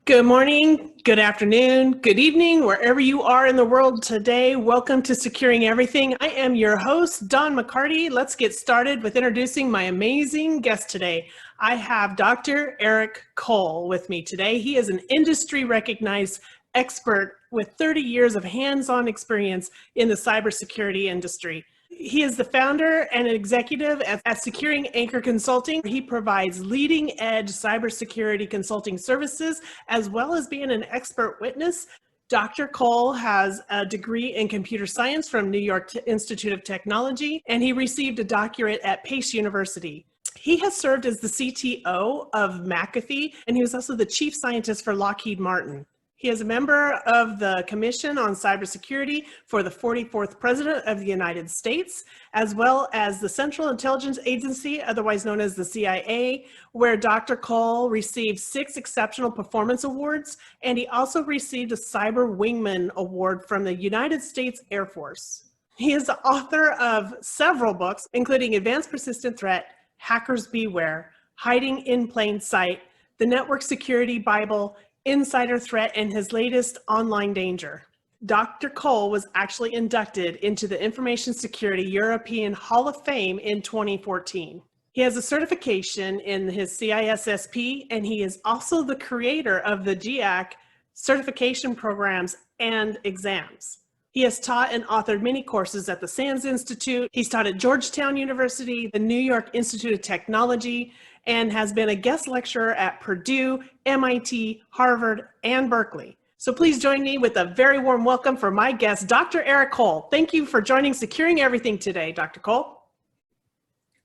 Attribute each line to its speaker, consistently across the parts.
Speaker 1: Good morning, good afternoon, good evening, wherever you are in the world today. Welcome to Securing Everything. I am your host, Dawn McCarty. Let's get started with introducing my amazing guest today. I have Dr. Eric Cole with me today. He is an industry recognized expert with 30 years of hands-on experience in the cybersecurity industry. He is the founder and executive at Securing Anchor Consulting. He provides leading edge cybersecurity consulting services, as well as being an expert witness. Dr. Cole has a degree in computer science from New York Institute of Technology, and he received a doctorate at Pace University. He has served as the CTO of McAfee, and he was also the chief scientist for Lockheed Martin. He is a member of the Commission on Cybersecurity for the 44th President of the United States, as well as the Central Intelligence Agency, otherwise known as the CIA, where Dr. Cole received 6 Exceptional Performance Awards, and he also received a Cyber Wingman Award from the United States Air Force. He is the author of several books, including Advanced Persistent Threat, Hackers Beware, Hiding in Plain Sight, The Network Security Bible, Insider Threat, and his latest, Online Danger. Dr. Cole was actually inducted into the Information Security European Hall of Fame in 2014. He has a certification in his CISSP, and he is also the creator of the GIAC certification programs and exams. He has taught and authored many courses at the SANS Institute. He's taught at Georgetown University, the New York Institute of Technology, and has been a guest lecturer at Purdue, MIT, Harvard, and Berkeley. So please join me with a very warm welcome for my guest, Dr. Eric Cole. Thank you for joining Securing Everything today, Dr. Cole.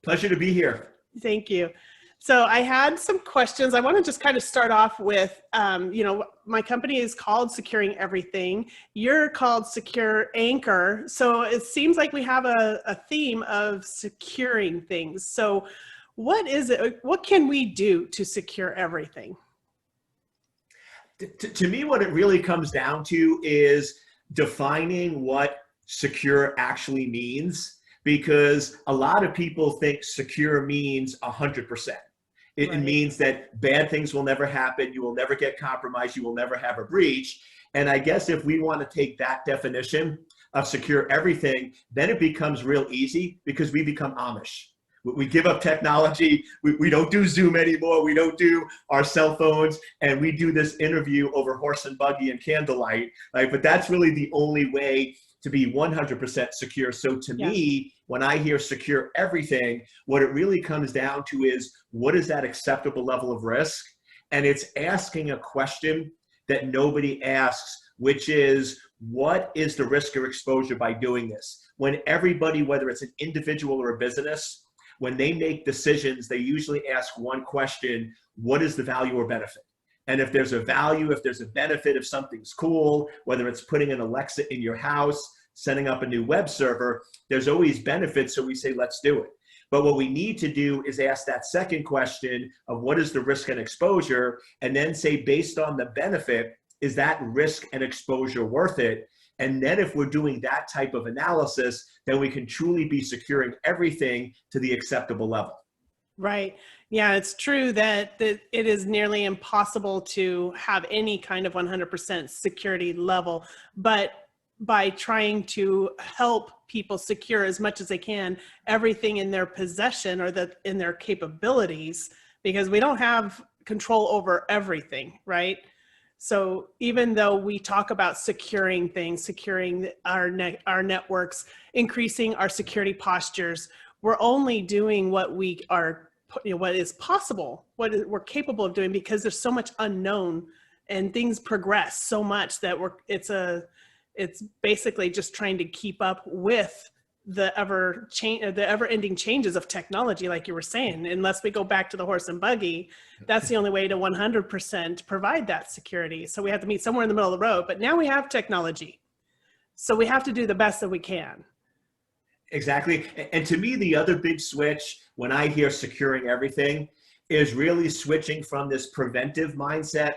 Speaker 2: Pleasure to be here.
Speaker 1: Thank you. So I had some questions. I want to just kind of start off with, my company is called Securing Everything. You're called Secure Anchor. So it seems like we have a theme of securing things. So what is it? What can we do to secure everything?
Speaker 2: To me, what it really comes down to is defining what secure actually means, because a lot of people think secure means 100%. It
Speaker 1: Right.
Speaker 2: means that bad things will never happen, you will never get compromised, you will never have a breach. And I guess if we want to take that definition of secure everything, then it becomes real easy because we become Amish. We give up technology. We don't do Zoom anymore. We don't do our cell phones, and we do this interview over horse and buggy and candlelight. Right? But that's really the only way to be 100% secure. So to me, when I hear secure everything, what it really comes down to is, what is that acceptable level of risk? And it's asking a question that nobody asks, which is, what is the risk or exposure by doing this? When everybody, whether it's an individual or a business, when they make decisions, they usually ask one question: what is the value or benefit? And if there's a value, if there's a benefit, if something's cool, whether it's putting an Alexa in your house, setting up a new web server, there's always benefits, so we say, let's do it. But what we need to do is ask that second question of what is the risk and exposure, and then say, based on the benefit, is that risk and exposure worth it? And then if we're doing that type of analysis, then we can truly be securing everything to the acceptable level.
Speaker 1: Right. Yeah, it's true that it is nearly impossible to have any kind of 100% security level, but by trying to help people secure as much as they can everything in their possession or in their capabilities, because we don't have control over everything, right? So even though we talk about securing things, securing our networks, increasing our security postures, we're only doing what we are, what is possible, we're capable of doing, because there's so much unknown and things progress so much that it's basically just trying to keep up with the ever-ending changes of technology, like you were saying. Unless we go back to the horse and buggy, that's the only way to 100% provide that security. So we have to meet somewhere in the middle of the road. But now we have technology, so we have to do the best that we can.
Speaker 2: Exactly. And to me, the other big switch when I hear securing everything is really switching from this preventive mindset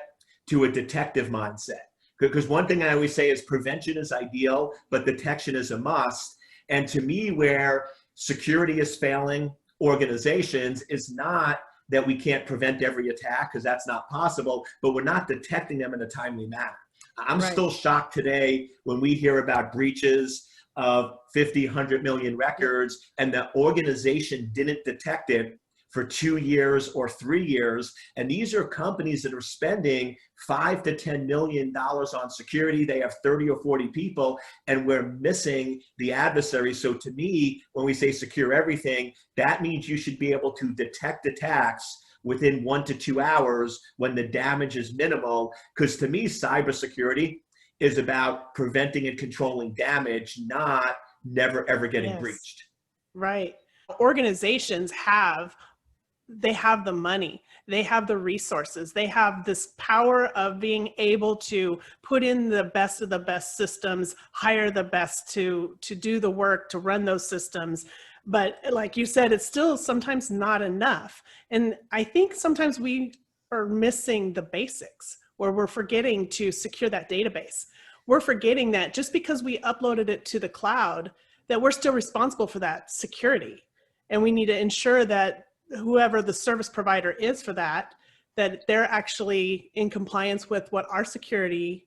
Speaker 2: to a detective mindset. Because one thing I always say is prevention is ideal, but detection is a must. And to me, where security is failing organizations is not that we can't prevent every attack because that's not possible, but we're not detecting them in a timely manner. I'm
Speaker 1: Right.
Speaker 2: still shocked today when we hear about breaches of 50, 100 million records and the organization didn't detect it for 2 years or 3 years. And these are companies that are spending $5 to $10 million on security. They have 30 or 40 people, and we're missing the adversary. So to me, when we say secure everything, that means you should be able to detect attacks within 1 to 2 hours when the damage is minimal. Because to me, cybersecurity is about preventing and controlling damage, not never ever getting breached.
Speaker 1: Right. Organizations have the money, they have the resources, they have this power of being able to put in the best of the best systems, hire the best to do the work, to run those systems. But like you said, it's still sometimes not enough. And I think sometimes we are missing the basics, where we're forgetting to secure that database. We're forgetting that just because we uploaded it to the cloud, that we're still responsible for that security. And we need to ensure that whoever the service provider is for that, that they're actually in compliance with what our security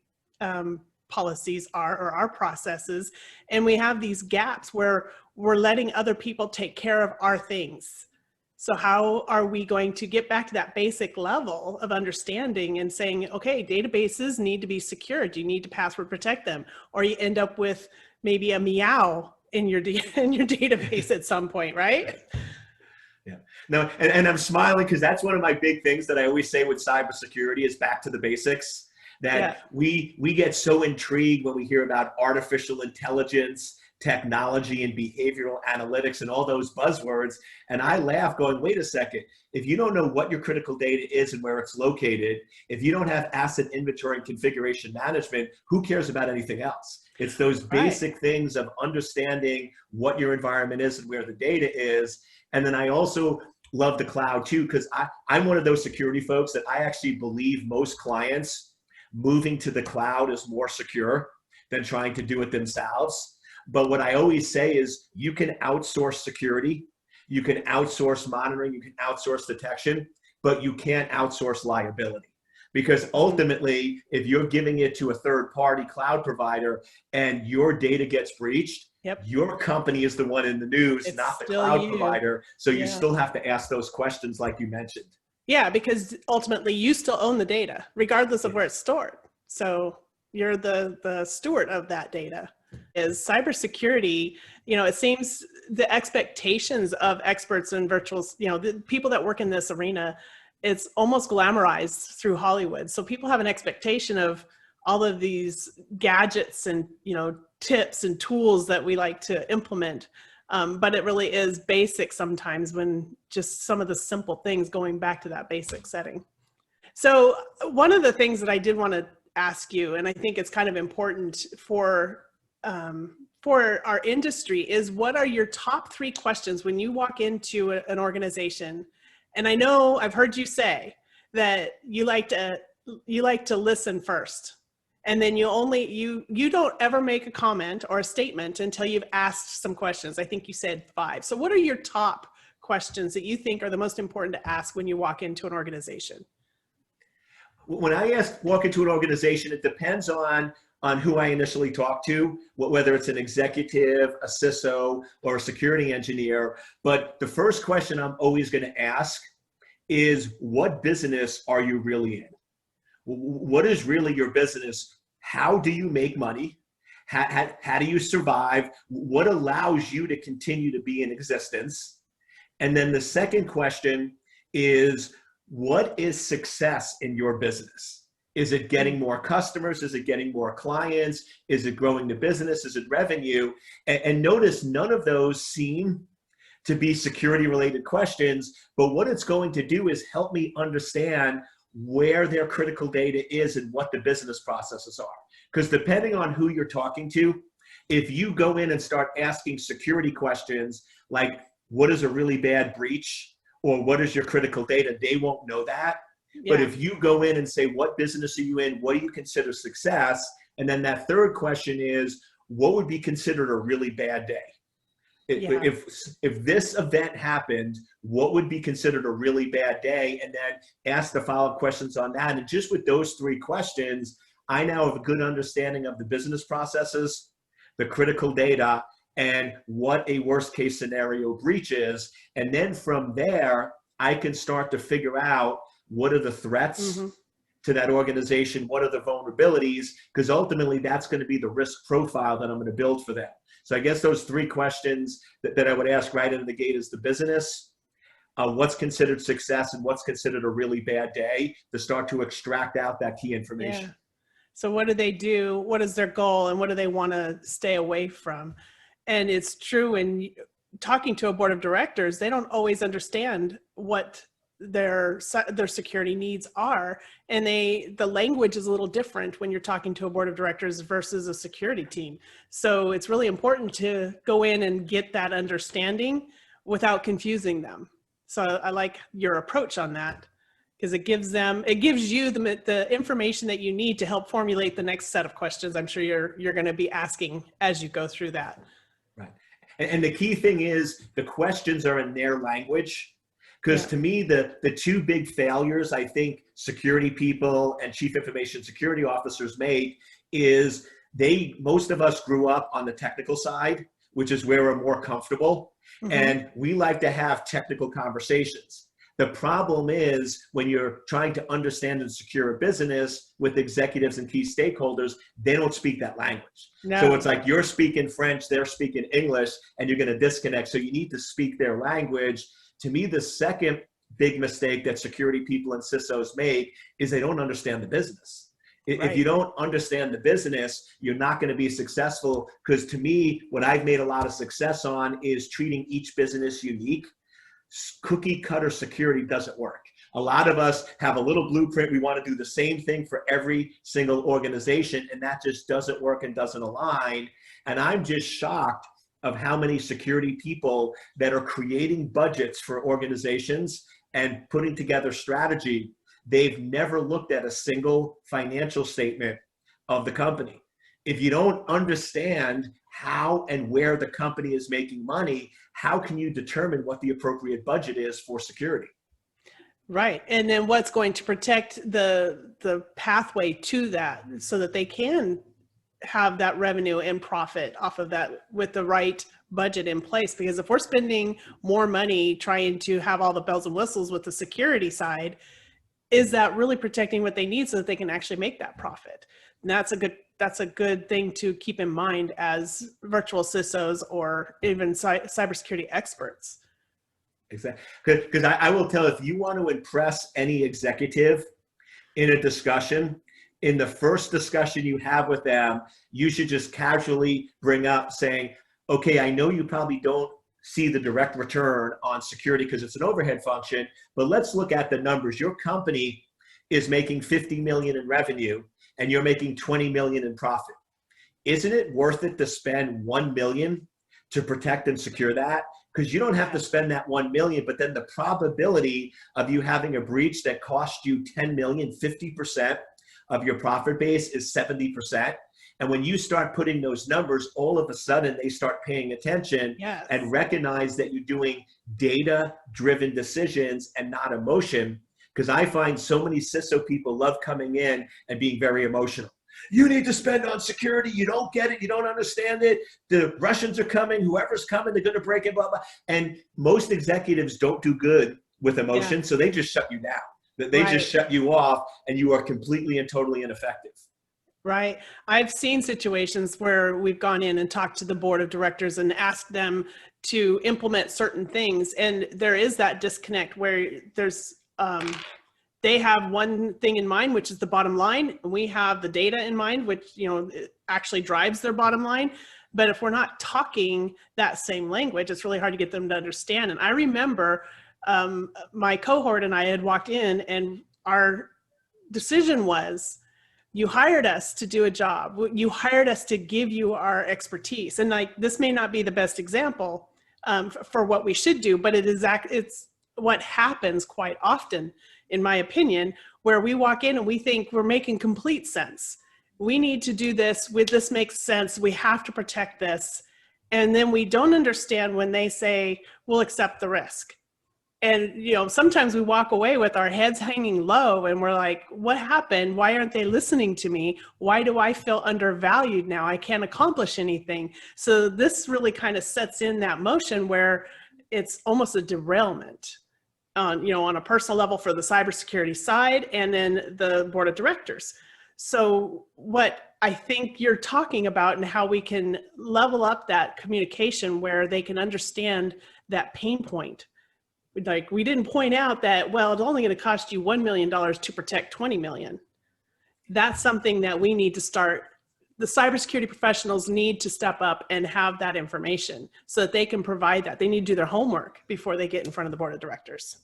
Speaker 1: policies are, or our processes. And we have these gaps where we're letting other people take care of our things. So how are we going to get back to that basic level of understanding and saying, okay, databases need to be secured. You need to password protect them, or you end up with maybe a meow in your database at some point, right?
Speaker 2: Yeah. No, and I'm smiling because that's one of my big things that I always say with cybersecurity is back to the basics. That we get so intrigued when we hear about artificial intelligence, technology, and behavioral analytics and all those buzzwords. And I laugh going, wait a second, if you don't know what your critical data is and where it's located, if you don't have asset inventory and configuration management, who cares about anything else? It's those basic things of understanding what your environment is and where the data is. And then I also love the cloud too, because I'm one of those security folks that I actually believe most clients moving to the cloud is more secure than trying to do it themselves. But what I always say is you can outsource security, you can outsource monitoring, you can outsource detection, but you can't outsource liability. Because ultimately, if you're giving it to a third-party cloud provider and your data gets breached, your company is the one in the news, not the cloud provider. So you still have to ask those questions like you mentioned. Yeah, because ultimately you still own the data, regardless of where it's stored. So you're the steward of that data. Is cybersecurity, it seems the expectations of experts in virtual, the people that work in this arena, it's almost glamorized through Hollywood. So people have an expectation of all of these gadgets and, tips and tools that we like to implement. But it really is basic sometimes, when just some of the simple things, going back to that basic setting. So one of the things that I did want to ask you, and I think it's kind of important for our industry, is what are your top 3 questions when you walk into an organization? And I know I've heard you say that you like to listen first, and then you don't ever make a comment or a statement until you've asked some questions. I think you said 5. So what are your top questions that you think are the most important to ask when you walk into an organization? When I walk into an organization, it depends on who I initially talk to, whether it's an executive, a CISO, or a security engineer. But the first question I'm always going to ask is, what business are you really in? What is really your business? How do you make money? How do you survive? What allows you to continue to be in existence? And then the second question is, what is success in your business? Is it getting more customers? Is it getting more clients? Is it growing the business? Is it revenue? And notice none of those seem to be security related questions, but what it's going to do is help me understand where their critical data is and what the business processes are. Because depending on who you're talking to, if you go in and start asking security questions like, what is a really bad breach? Or what is your critical data? They won't know that. Yeah. But if you go in and say, what business are you in? What do you consider success? And then that third question is, what would be considered a really bad day?
Speaker 1: Yeah.
Speaker 2: If this event happened, what would be considered a really bad day? And then ask the follow-up questions on that. And just with those three questions, I now have a good understanding of the business processes, the critical data, and what a worst case scenario breach is. And then from there, I can start to figure out what are the threats to that organization, what are the vulnerabilities, because ultimately that's going to be the risk profile that I'm going to build for them. So I guess those three questions that I would ask right out of the gate is the business, what's considered success and what's considered a really bad day, to start to extract out that key information.
Speaker 1: Yeah. So what do they do? What is their goal and what do they want to stay away from? And it's true in talking to a board of directors, they don't always understand what their security needs are. And the language is a little different when you're talking to a board of directors versus a security team. So it's really important to go in and get that understanding without confusing them. So I like your approach on that, because it gives you the information that you need to help formulate the next set of questions I'm sure you're going to be asking as you go through that.
Speaker 2: Right. And the key thing is the questions are in their language. Because to me, the two big failures I think security people and chief information security officers made is most of us grew up on the technical side, which is where we're more comfortable. And we like to have technical conversations. The problem is when you're trying to understand and secure a business with executives and key stakeholders, they don't speak that language. No. So it's like you're speaking French, they're speaking English, and you're going to disconnect. So you need to speak their language. To me, the second big mistake that security people and CISOs make is they don't understand the business. Right. If you don't understand the business, you're not going to be successful, because to me, what I've made a lot of success on is treating each business unique. Cookie cutter security doesn't work. A lot of us have a little blueprint. We want to do the same thing for every single organization, and that just doesn't work and doesn't align. And I'm just shocked of how many security people that are creating budgets for organizations and putting together strategy, they've never looked at a single financial statement of the company. If you don't understand how and where the company is making money, how can you determine what the appropriate budget is for security?
Speaker 1: Right. And then what's going to protect the pathway to that so that they can have that revenue and profit off of that with the right budget in place. Because if we're spending more money trying to have all the bells and whistles with the security side, is that really protecting what they need so that they can actually make that profit? And that's a good thing to keep in mind as virtual CISOs or even cybersecurity experts.
Speaker 2: Exactly. Because I will tell, if you want to impress any executive in a discussion, in the first discussion you have with them, you should just casually bring up saying, okay, I know you probably don't see the direct return on security because it's an overhead function, but let's look at the numbers. Your company is making 50 million in revenue and you're making 20 million in profit. Isn't it worth it to spend 1 million to protect and secure that? Because you don't have to spend that 1 million, but then the probability of you having a breach that cost you 10 million, 50% of your profit base is 70%. And when you start putting those numbers, all of a sudden they start paying attention and recognize that you're doing data-driven decisions and not emotion. Because I find so many CISO people love coming in and being very emotional. You need to spend on security. You don't get it. You don't understand it. The Russians are coming. Whoever's coming, they're going to break it, blah, blah. And most executives don't do good with emotion, so they just shut you down. They just shut you off, and you are completely and totally ineffective.
Speaker 1: Right. I've seen situations where we've gone in and talked to the board of directors and asked them to implement certain things. And there is that disconnect where there's, they have one thing in mind, which is the bottom line. And we have the data in mind, which, actually drives their bottom line. But if we're not talking that same language, it's really hard to get them to understand. And I remember my cohort and I had walked in and our decision was, you hired us to do a job. You hired us to give you our expertise. And this may not be the best example for what we should do, but it's what happens quite often, in my opinion, where we walk in and we think we're making complete sense. We need to do this. This makes sense. We have to protect this. And then we don't understand when they say, we'll accept the risk. And, sometimes we walk away with our heads hanging low and we're like, what happened? Why aren't they listening to me? Why do I feel undervalued now? I can't accomplish anything. So this really kind of sets in that motion where it's almost a derailment on a personal level for the cybersecurity side and then the board of directors. So what I think you're talking about and how we can level up that communication where they can understand that pain point. Like, we didn't point out that, well, it's only going to cost you $1 million to protect 20 million. That's something that we need to start. The cybersecurity professionals need to step up and have that information so that they can provide that. They need to do their homework before they get in front of the board of directors.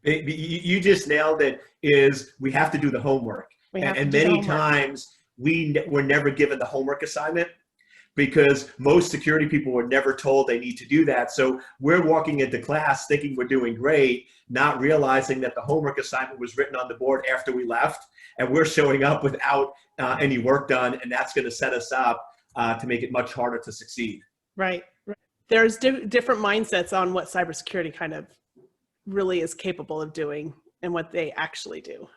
Speaker 2: You just nailed it, is we have to do the homework. And many times we're never given the homework assignment, because most security people were never told they need to do that. So we're walking into class thinking we're doing great, not realizing that the homework assignment was written on the board after we left, and we're showing up without any work done, and that's going to set us up to make it much harder to succeed.
Speaker 1: Right. There's different mindsets on what cybersecurity kind of really is capable of doing and what they actually do.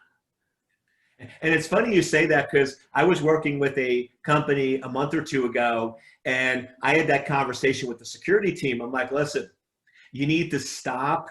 Speaker 2: And it's funny you say that, because I was working with a company a month or two ago, and I had that conversation with the security team. I'm like, listen, you need to stop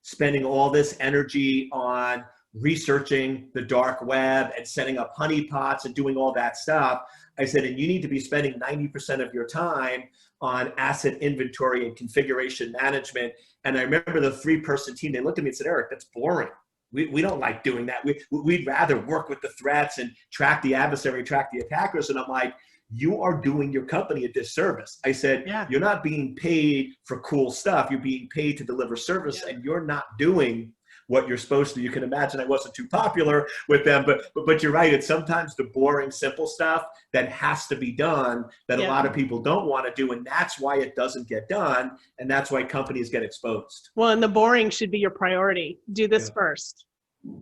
Speaker 2: spending all this energy on researching the dark web and setting up honeypots and doing all that stuff. I said, and you need to be spending 90% of your time on asset inventory and configuration management. And I remember the 3-person team, they looked at me and said, Eric, that's boring. We don't like doing that. We'd rather work with the threats and track the adversary, track the attackers. And I'm like, you are doing your company a disservice. I said, You're not being paid for cool stuff. You're being paid to deliver service, and you're not doing what you're supposed to. You can imagine I wasn't too popular with them, but you're right. It's sometimes the boring, simple stuff that has to be done that a lot of people don't want to do. And that's why it doesn't get done. And that's why companies get exposed.
Speaker 1: Well, and the boring should be your priority. Do this first.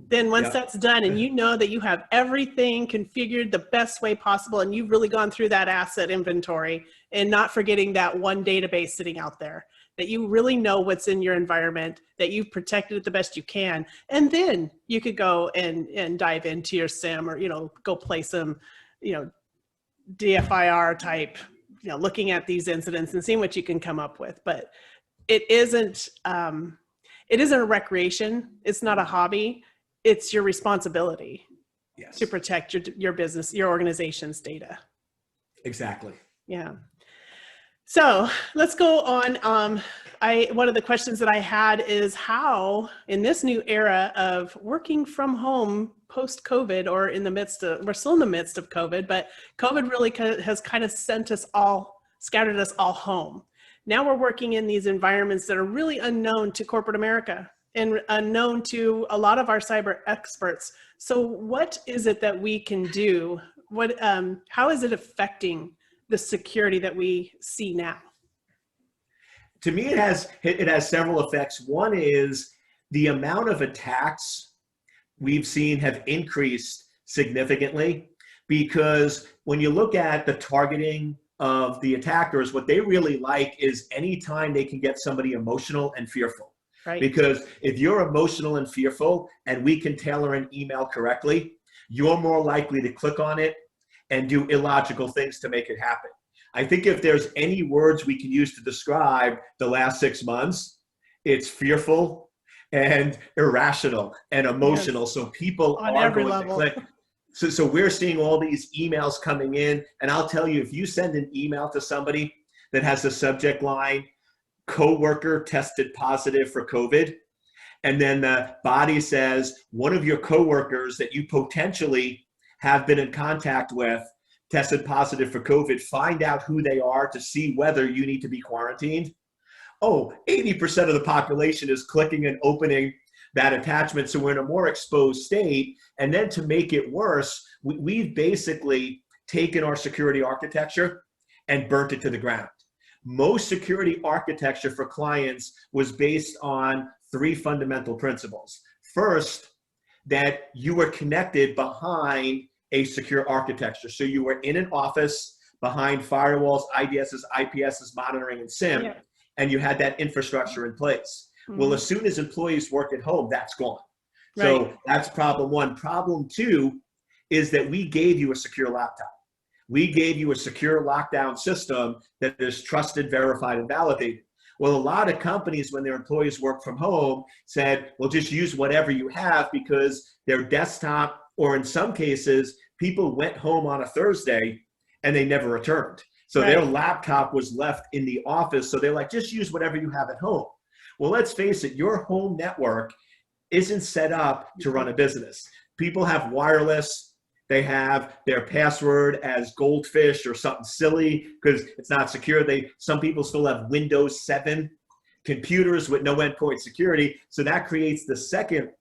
Speaker 1: Then once that's done and you know that you have everything configured the best way possible and you've really gone through that asset inventory and not forgetting that one database sitting out there, that you really know what's in your environment, that you've protected it the best you can. And then you could go and dive into your SIM or, go play some, DFIR type, looking at these incidents and seeing what you can come up with. But it isn't a recreation. It's not a hobby. It's your responsibility to protect your business, your organization's data.
Speaker 2: Exactly.
Speaker 1: Yeah. So let's go on. One of the questions that I had is how, in this new era of working from home post-COVID, or we're still in the midst of COVID, but COVID really has kind of scattered us all home. Now we're working in these environments that are really unknown to corporate America and unknown to a lot of our cyber experts. So what is it that we can do? How is it affecting the security that we see now?
Speaker 2: To me, it has several effects. One is the amount of attacks we've seen have increased significantly, because when you look at the targeting of the attackers, what they really like is anytime they can get somebody emotional and fearful. Right. Because if you're emotional and fearful and we can tailor an email correctly, you're more likely to click on it and do illogical things to make it happen. I think if there's any words we can use to describe the last 6 months, it's fearful and irrational and emotional. So people are going to click. So we're seeing all these emails coming in, and I'll tell you, if you send an email to somebody that has the subject line, coworker tested positive for COVID, and then the body says one of your coworkers that you potentially have been in contact with tested positive for COVID, find out who they are to see whether you need to be quarantined. 80% of the population is clicking and opening that attachment. So we're in a more exposed state. And then to make it worse, we've basically taken our security architecture and burnt it to the ground. Most security architecture for clients was based on 3 fundamental principles. First, that you were connected behind a secure architecture. So you were in an office behind firewalls, IDSs, IPSs, monitoring, and SIM,
Speaker 1: Yeah.
Speaker 2: and you had that infrastructure in place. Well, as soon as employees work at home, that's gone. So
Speaker 1: Right.
Speaker 2: that's problem one. Problem two is that we gave you a secure laptop. We gave you a secure lockdown system that is trusted, verified, and validated. Well, a lot of companies, when their employees work from home, said, well, just use whatever you have, because their desktop, or in some cases, people went home on a Thursday and they never returned. So their laptop was left in the office. So they're like, just use whatever you have at home. Well, let's face it, your home network isn't set up to run a business. People have wireless. They have their password as goldfish or something silly because it's not secure. Some people still have Windows 7 computers with no endpoint security. So that creates the second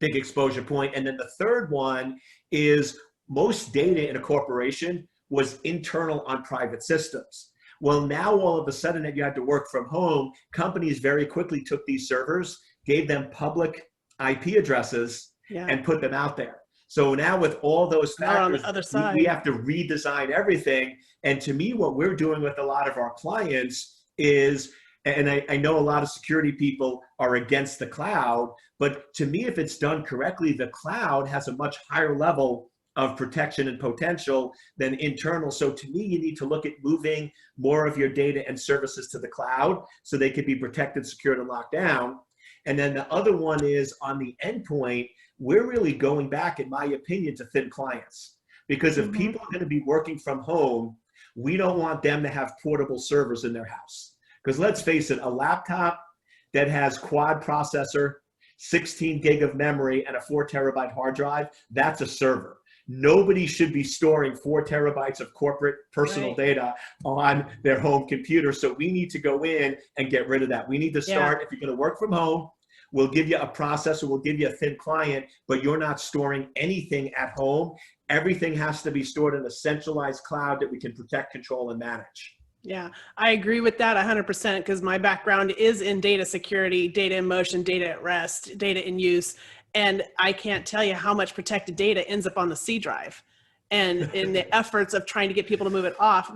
Speaker 2: big exposure point. And then the third one is most data in a corporation was internal on private systems. Well, now all of a sudden that you had to work from home, companies very quickly took these servers, gave them public IP addresses, and put them out there. So now with all those factors,
Speaker 1: on the other side,
Speaker 2: we have to redesign everything. And to me, what we're doing with a lot of our clients is, and I know a lot of security people are against the cloud, but to me, if it's done correctly, the cloud has a much higher level of protection and potential than internal. So to me, you need to look at moving more of your data and services to the cloud so they can be protected, secured, and locked down. And then the other one is on the endpoint, we're really going back, in my opinion, to thin clients. Because if people are going to be working from home, we don't want them to have portable servers in their house. Because let's face it, a laptop that has quad processor, 16 gig of memory, and a 4 terabyte hard drive, that's a server. Nobody should be storing 4 terabytes of corporate personal data on their home computer. So we need to go in and get rid of that. We need to start, if you're going to work from home, we'll give you a processor, we'll give you a thin client, but you're not storing anything at home. Everything has to be stored in a centralized cloud that we can protect, control, and manage.
Speaker 1: Yeah, I agree with that 100% because my background is in data security, data in motion, data at rest, data in use. And I can't tell you how much protected data ends up on the C drive. And in the efforts of trying to get people to move it off,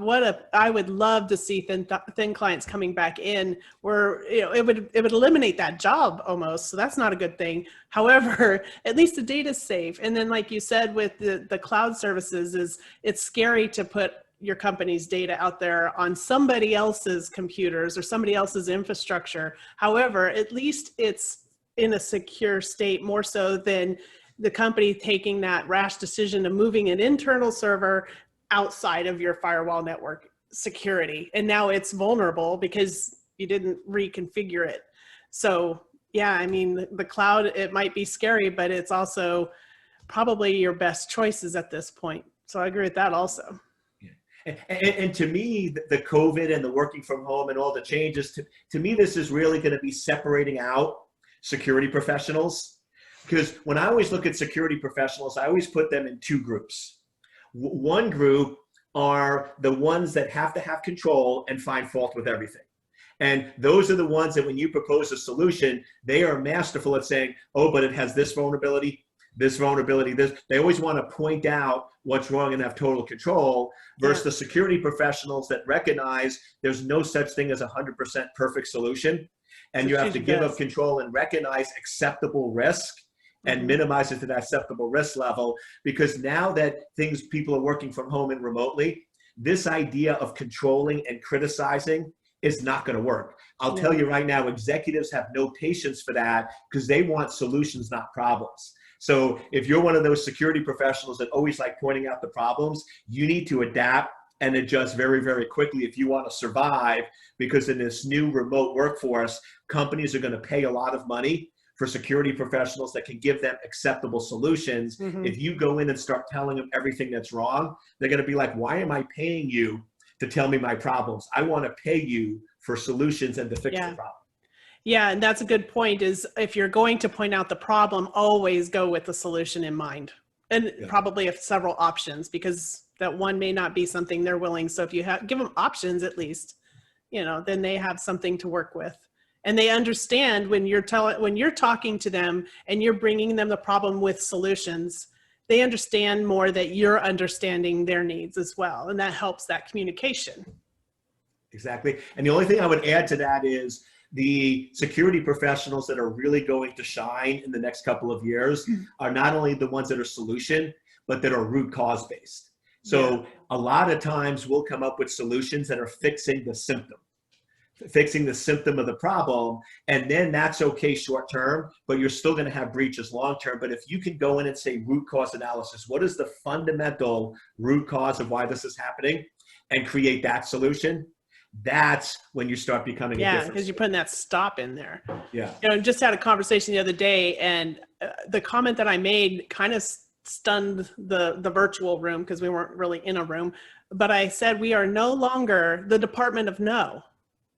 Speaker 1: I would love to see thin clients coming back in where, you know, it would eliminate that job almost. So that's not a good thing. However, at least the data is safe. And then like you said, with the cloud services, it's scary to put your company's data out there on somebody else's computers or somebody else's infrastructure. However, at least it's in a secure state, more so than the company taking that rash decision of moving an internal server outside of your firewall network security. And now it's vulnerable because you didn't reconfigure it. So yeah, I mean, the cloud, it might be scary, but it's also probably your best choices at this point. So I agree with that also.
Speaker 2: And to me, the COVID and the working from home and all the changes, to me, this is really going to be separating out security professionals. Because when I always look at security professionals, I always put them in two groups. One group are the ones that have to have control and find fault with everything. And those are the ones that when you propose a solution, they are masterful at saying, oh, but it has this vulnerability, this. They always want to point out what's wrong and have total control versus the security professionals that recognize there's no such thing as a 100% perfect solution. And you have to give up control and recognize acceptable risk and minimize it to that acceptable risk level. Because now that people are working from home and remotely, this idea of controlling and criticizing is not going to work. I'll tell you right now, executives have no patience for that because they want solutions, not problems. So if you're one of those security professionals that always like pointing out the problems, you need to adapt and adjust very, very quickly if you want to survive, because in this new remote workforce, companies are going to pay a lot of money for security professionals that can give them acceptable solutions. If you go in and start telling them everything that's wrong, they're going to be like, why am I paying you to tell me my problems? I want to pay you for solutions and to fix the problem.
Speaker 1: Yeah, and that's a good point, is if you're going to point out the problem, always go with the solution in mind. And probably have several options, because that one may not be something they're willing. So if you give them options, at least, you know, then they have something to work with. And they understand when you're talking to them and you're bringing them the problem with solutions, they understand more that you're understanding their needs as well. And that helps that communication.
Speaker 2: Exactly. And the only thing I would add to that is the security professionals that are really going to shine in the next couple of years are not only the ones that are solution, but that are root cause based. So a lot of times we'll come up with solutions that are fixing the symptom of the problem. And then that's okay short term, but you're still going to have breaches long term. But if you can go in and say root cause analysis, what is the fundamental root cause of why this is happening, and create that solution, that's when you start becoming a difference.
Speaker 1: Because you're putting that stop in there.
Speaker 2: Yeah.
Speaker 1: Just had a conversation the other day, and the comment that I made kind of stunned the virtual room because we weren't really in a room. But I said, we are no longer the Department of No.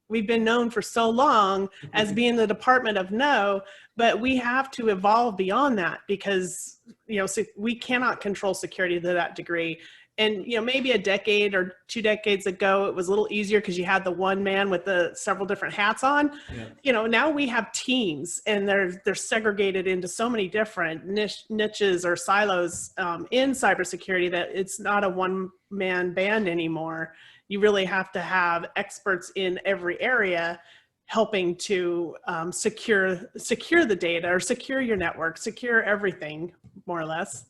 Speaker 1: We've been known for so long as being the Department of No, but we have to evolve beyond that because, so we cannot control security to that degree. And, maybe a decade or 2 decades ago, it was a little easier because you had the one man with the several different hats on. Yeah. Now we have teams, and they're segregated into so many different niches or silos in cybersecurity that it's not a one-man band anymore. You really have to have experts in every area helping to secure the data, or secure your network, secure everything, more or less.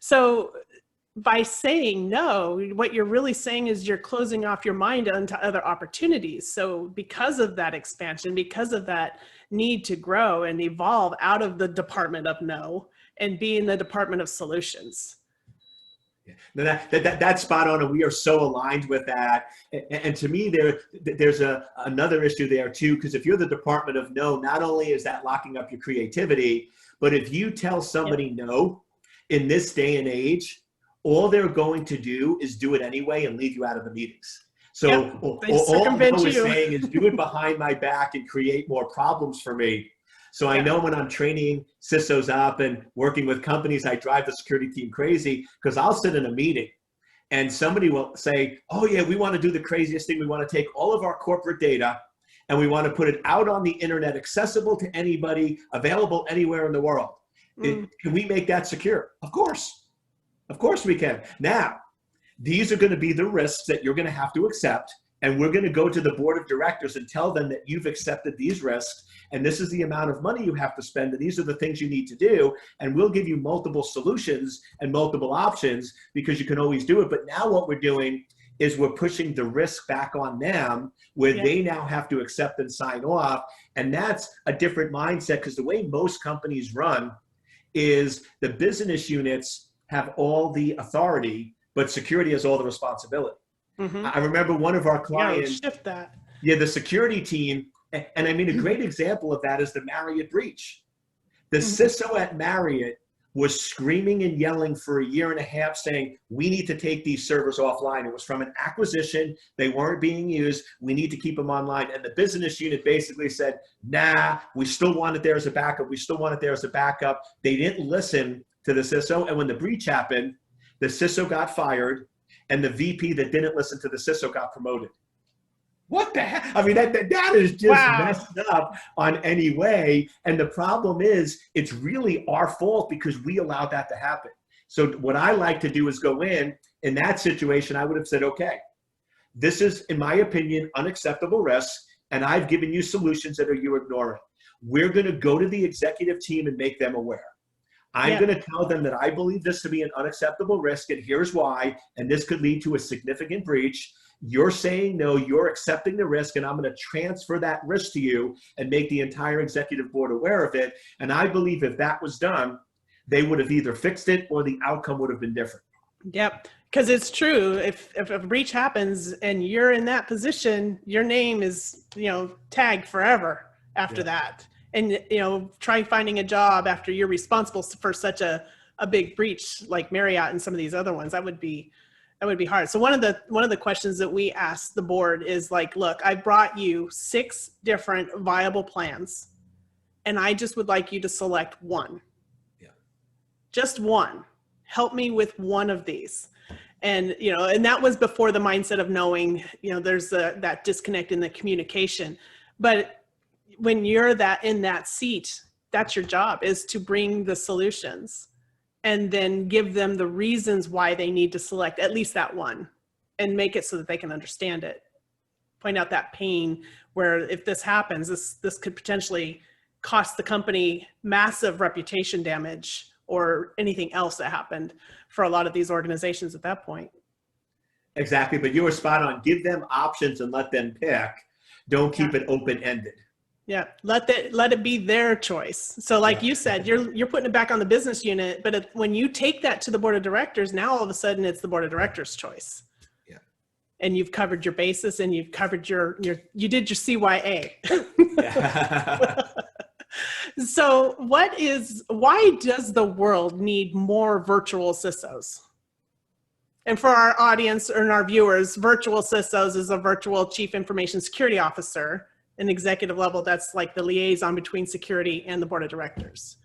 Speaker 1: So by saying no, what you're really saying is you're closing off your mind into other opportunities. So because of that expansion, because of that need to grow and evolve out of the Department of No and be in the Department of Solutions.
Speaker 2: Yeah. That's spot on, and we are so aligned with that. And to me, there's another issue there too, because if you're the Department of No, not only is that locking up your creativity, but if you tell somebody no in this day and age, all they're going to do is do it anyway and leave you out of the meetings. So all No is saying is do it behind my back and create more problems for me. So I know when I'm training CISOs up and working with companies, I drive the security team crazy because I'll sit in a meeting and somebody will say, oh yeah, we want to do the craziest thing. We want to take all of our corporate data and we want to put it out on the internet, accessible to anybody, available anywhere in the world. Can we make that secure? Of course we can. Now, these are going to be the risks that you're going to have to accept. And we're going to go to the board of directors and tell them that you've accepted these risks, and this is the amount of money you have to spend, and these are the things you need to do, and we'll give you multiple solutions and multiple options because you can always do it. But now what we're doing is we're pushing the risk back on them, where they now have to accept and sign off, and that's a different mindset, because the way most companies run is the business units have all the authority, but security has all the responsibility. I remember one of our clients, the security team, and I mean, a great example of that is the Marriott breach. The CISO at Marriott was screaming and yelling for a year and a half saying, we need to take these servers offline. It was from an acquisition. They weren't being used. We need to keep them online. And the business unit basically said, nah, we still want it there as a backup. We still want it there as a backup. They didn't listen to the CISO. And when the breach happened, the CISO got fired, and the VP that didn't listen to the CISO got promoted. What the heck? I mean, that is just messed up on any way. And the problem is, it's really our fault because we allowed that to happen. So what I like to do is go in that situation, I would have said, okay, this is, in my opinion, unacceptable risk, and I've given you solutions that you're ignoring. We're going to go to the executive team and make them aware. I'm going to tell them that I believe this to be an unacceptable risk, and here's why, and this could lead to a significant breach. You're saying no, you're accepting the risk, and I'm going to transfer that risk to you and make the entire executive board aware of it. And I believe if that was done, they would have either fixed it or the outcome would have been different. Yep.
Speaker 1: Because it's true. If a breach happens and you're in that position, your name is, tagged forever after that. And, try finding a job after you're responsible for such a big breach like Marriott and some of these other ones, that would be hard. So one of the questions that we asked the board is like, look, I brought you 6 different viable plans, and I just would like you to select one. Yeah. Just one. Help me with one of these. And, and that was before the mindset of knowing, there's that disconnect in the communication. But when you're in that seat, that's your job, is to bring the solutions. and then give them the reasons why they need to select at least that one and make it so that they can understand it. Point out that pain where if this happens, this could potentially cost the company massive reputation damage or anything else that happened for a lot of these organizations at that point.
Speaker 2: Exactly, but you were spot on. Give them options and let them pick. Don't keep it open-ended.
Speaker 1: Yeah, let it be their choice. So like you said, you're putting it back on the business unit, but when you take that to the board of directors, now all of a sudden it's the board of directors' choice. Yeah. And you've covered your basis and you've covered you did your CYA. So why does the world need more virtual CISOs? And for our audience and our viewers, virtual CISOs is a virtual chief information security officer, an executive level that's like the liaison between security and the board of directors.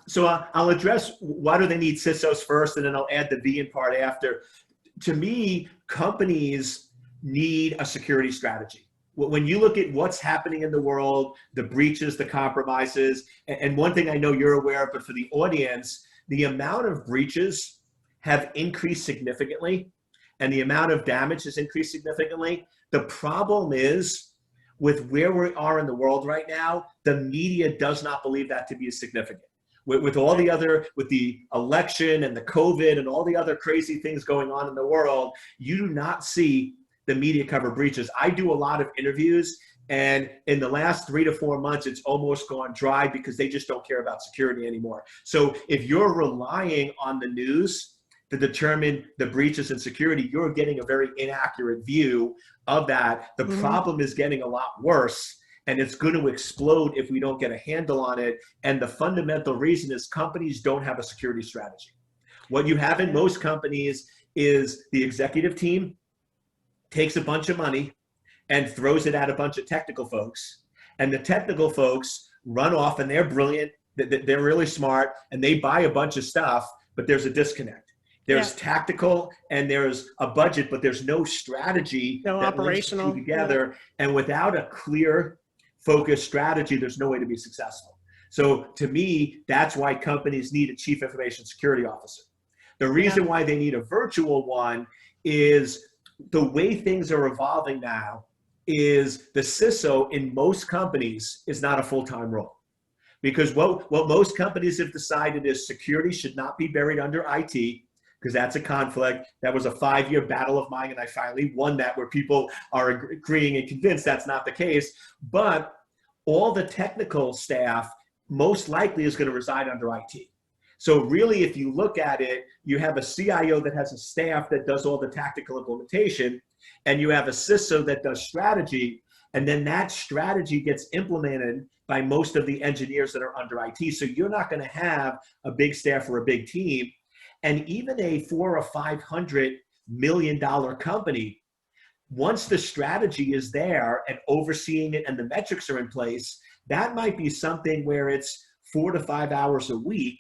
Speaker 2: So I'll address why do they need CISOs first, and then I'll add the V in part after. To me, companies need a security strategy. When you look at what's happening in the world, the breaches, the compromises, and one thing I know you're aware of, but for the audience, the amount of breaches have increased significantly, and the amount of damage has increased significantly. The problem is, with where we are in the world right now, the media does not believe that to be as significant. With all the other, with the election and the COVID and all the other crazy things going on in the world, you do not see the media cover breaches. I do a lot of interviews, and in the last 3 to 4 months, it's almost gone dry because they just don't care about security anymore. So if you're relying on the news to determine the breaches in security, you're getting a very inaccurate view of that. The problem is getting a lot worse, and it's going to explode if we don't get a handle on it. And the fundamental reason is companies don't have a security strategy. What you have in most companies is the executive team takes a bunch of money and throws it at a bunch of technical folks. And the technical folks run off, and they're brilliant, they're really smart, and they buy a bunch of stuff, but there's a disconnect. There's tactical and there's a budget, but there's no strategy
Speaker 1: that
Speaker 2: operational links the two together. And without a clear, focused strategy, there's no way to be successful. So to me, that's why companies need a chief information security officer. The reason why they need a virtual one is the way things are evolving now is the CISO in most companies is not a full-time role. Because what most companies have decided is security should not be buried under IT, because that's a conflict. That was a 5-year battle of mine, and I finally won that, where people are agreeing and convinced that's not the case. But all the technical staff most likely is going to reside under IT. So really, if you look at it, you have a CIO that has a staff that does all the tactical implementation, and you have a CISO that does strategy, and then that strategy gets implemented by most of the engineers that are under IT. So you're not going to have a big staff or a big team. And even a $400 or $500 million company, once the strategy is there and overseeing it and the metrics are in place, that might be something where it's 4 to 5 hours a week,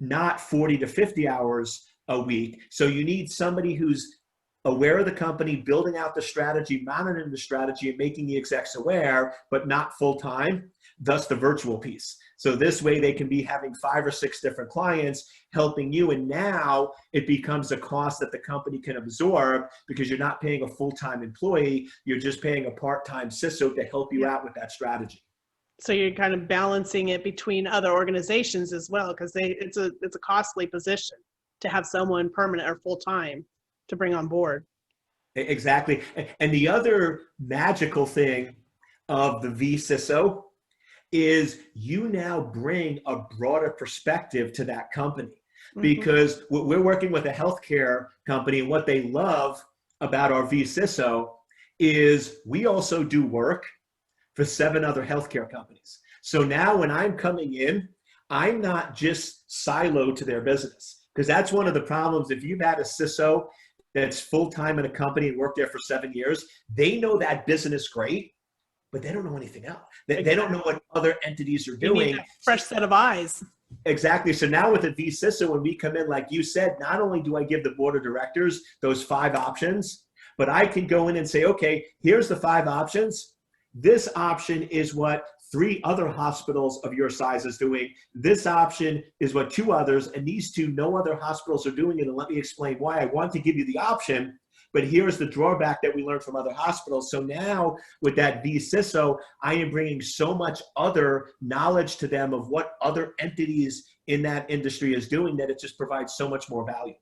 Speaker 2: not 40 to 50 hours a week. So you need somebody who's aware of the company, building out the strategy, monitoring the strategy, and making the execs aware, but not full-time, thus the virtual piece. So this way they can be having 5 or 6 different clients helping you, and now it becomes a cost that the company can absorb because you're not paying a full-time employee, you're just paying a part-time CISO to help you out with that strategy.
Speaker 1: So you're kind of balancing it between other organizations as well, because it's a costly position to have someone permanent or full-time to bring on board.
Speaker 2: Exactly. And the other magical thing of the vCISO is you now bring a broader perspective to that company, because we're working with a healthcare company, and what they love about our vCISO is we also do work for 7 other healthcare companies. So now when I'm coming in, I'm not just siloed to their business, because that's one of the problems. If you've had a CISO that's full-time in a company and worked there for 7 years, they know that business great, but they don't know anything else. They don't know what other entities are doing.
Speaker 1: You need a fresh set of eyes.
Speaker 2: Exactly. So now with a vCISO, when we come in, like you said, not only do I give the board of directors those 5 options, but I can go in and say, okay, here's the 5 options. This option is what 3 other hospitals of your size is doing. This option is what 2 others, and these 2, no other hospitals are doing it. And let me explain why. I want to give you the option, but here's the drawback that we learned from other hospitals. So now with that vCISO, I am bringing so much other knowledge to them of what other entities in that industry is doing that it just provides so much more value.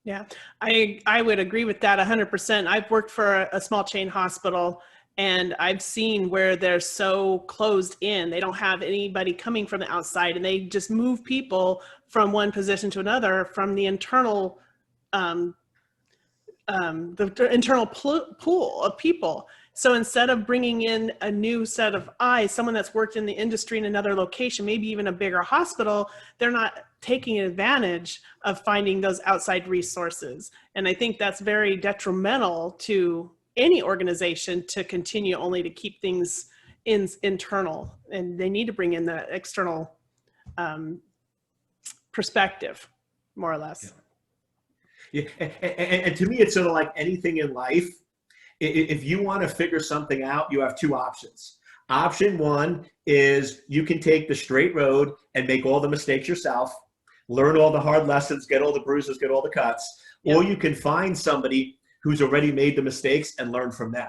Speaker 1: Yeah, I would agree with that 100%. I've worked for a small chain hospital, and I've seen where they're so closed in. They don't have anybody coming from the outside, and they just move people from one position to another from the internal pool of people. So instead of bringing in a new set of eyes, someone that's worked in the industry in another location, maybe even a bigger hospital, they're not taking advantage of finding those outside resources. And I think that's very detrimental to any organization to continue only to keep things internal. And they need to bring in the external perspective, more or less.
Speaker 2: Yeah. And to me, it's sort of like anything in life. If you want to figure something out, you have 2 options. Option 1 is you can take the straight road and make all the mistakes yourself, learn all the hard lessons, get all the bruises, get all the cuts, or you can find somebody who's already made the mistakes and learn from them.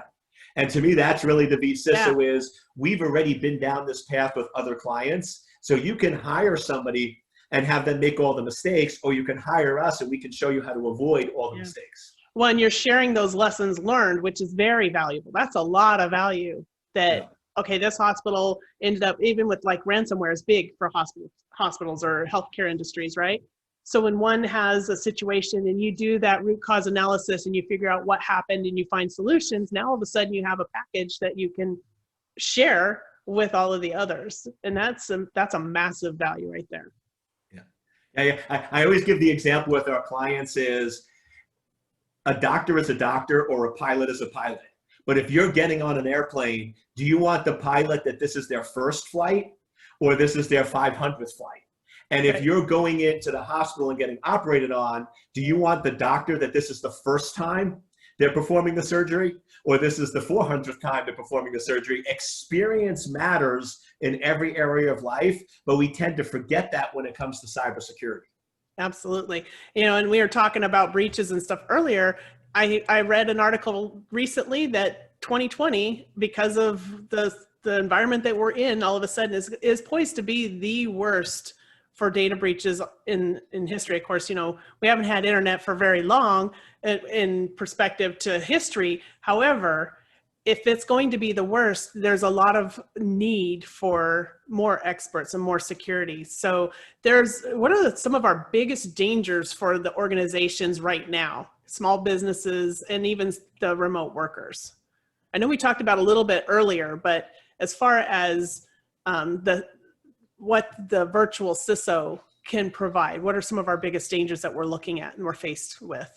Speaker 2: And to me, that's really the vCISO is we've already been down this path with other clients. So you can hire somebody and have them make all the mistakes, or you can hire us and we can show you how to avoid all the mistakes.
Speaker 1: Well, and you're sharing those lessons learned, which is very valuable. That's a lot of value that, okay, this hospital ended up, even with like ransomware is big for hospitals or healthcare industries, right? So when one has a situation and you do that root cause analysis and you figure out what happened and you find solutions, now all of a sudden you have a package that you can share with all of the others. And that's a massive value right there.
Speaker 2: Yeah. I always give the example with our clients is a doctor is a doctor or a pilot is a pilot. But if you're getting on an airplane, do you want the pilot that this is their first flight or this is their 500th flight? And if you're going into the hospital and getting operated on, do you want the doctor that this is the first time they're performing the surgery or this is the 400th time they're performing the surgery? Experience matters in every area of life, but we tend to forget that when it comes to cybersecurity.
Speaker 1: Absolutely. You know, and we were talking about breaches and stuff earlier. I read an article recently that 2020, because of the environment that we're in, all of a sudden is poised to be the worst for data breaches in history. Of course, you know, we haven't had internet for very long in perspective to history. However, if it's going to be the worst, there's a lot of need for more experts and more security. So what are some of our biggest dangers for the organizations right now, small businesses and even the remote workers? I know we talked about a little bit earlier, but as far as what the virtual CISO can provide, what are some of our biggest dangers that we're looking at and we're faced with?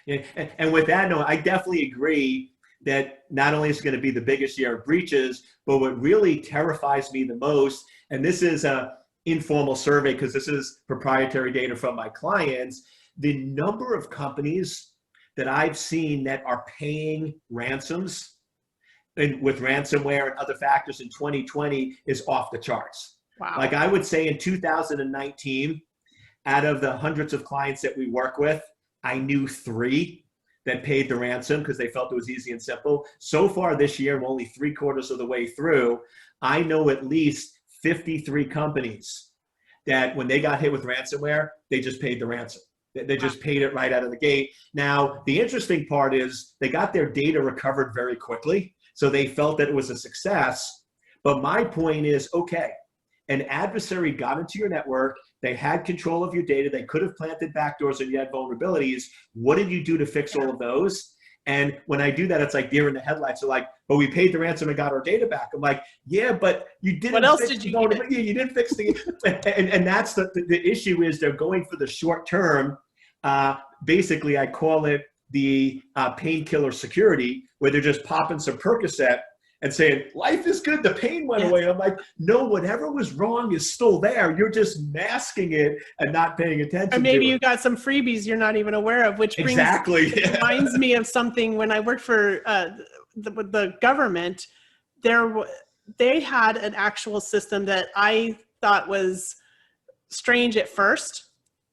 Speaker 2: Yeah. And with that note, I definitely agree that not only is it going to be the biggest year of breaches, but what really terrifies me the most, and this is an informal survey because this is proprietary data from my clients, the number of companies that I've seen that are paying ransoms and with ransomware and other factors in 2020 is off the charts.
Speaker 1: Wow.
Speaker 2: Like I would say in 2019, out of the hundreds of clients that we work with, I knew 3 that paid the ransom because they felt it was easy and simple. So far this year, we're only 3/4 of the way through. I know at least 53 companies that when they got hit with ransomware, they just paid the ransom. They just paid it right out of the gate. Now, the interesting part is they got their data recovered very quickly. So they felt that it was a success. But my point is, okay, an adversary got into your network. They had control of your data. They could have planted backdoors and you had vulnerabilities. What did you do to fix all of those? And when I do that, it's like deer in the headlights. They're like, but we paid the ransom and got our data back. I'm like, yeah, but you didn't.
Speaker 1: What else did you do?
Speaker 2: You didn't fix the, and that's the issue is they're going for the short term. Basically, I call it the painkiller security, where they're just popping some Percocet and saying, life is good, the pain went away. I'm like, no, whatever was wrong is still there. You're just masking it and not paying attention to it.
Speaker 1: Or maybe you got some freebies you're not even aware of, which reminds me of something when I worked for the government. they had an actual system that I thought was strange at first.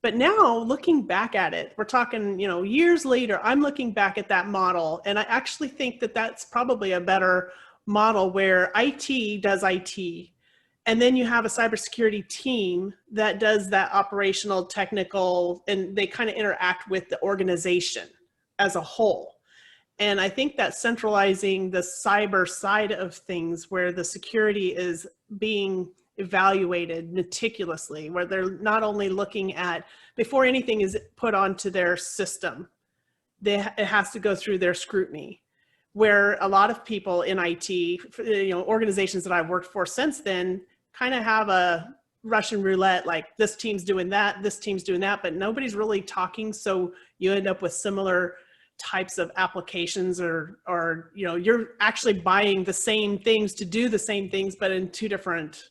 Speaker 1: But now looking back at it, we're talking, years later, I'm looking back at that model, and I actually think that that's probably a better model where IT does IT. And then you have a cybersecurity team that does that operational, technical, and they kind of interact with the organization as a whole. And I think that centralizing the cyber side of things, where the security is being evaluated meticulously, where they're not only looking at, before anything is put onto their system, it has to go through their scrutiny. Where a lot of people in IT, organizations that I've worked for since then, kind of have a Russian roulette, like this team's doing that, this team's doing that, but nobody's really talking. So you end up with similar types of applications, or you're actually buying the same things to do the same things, but in two different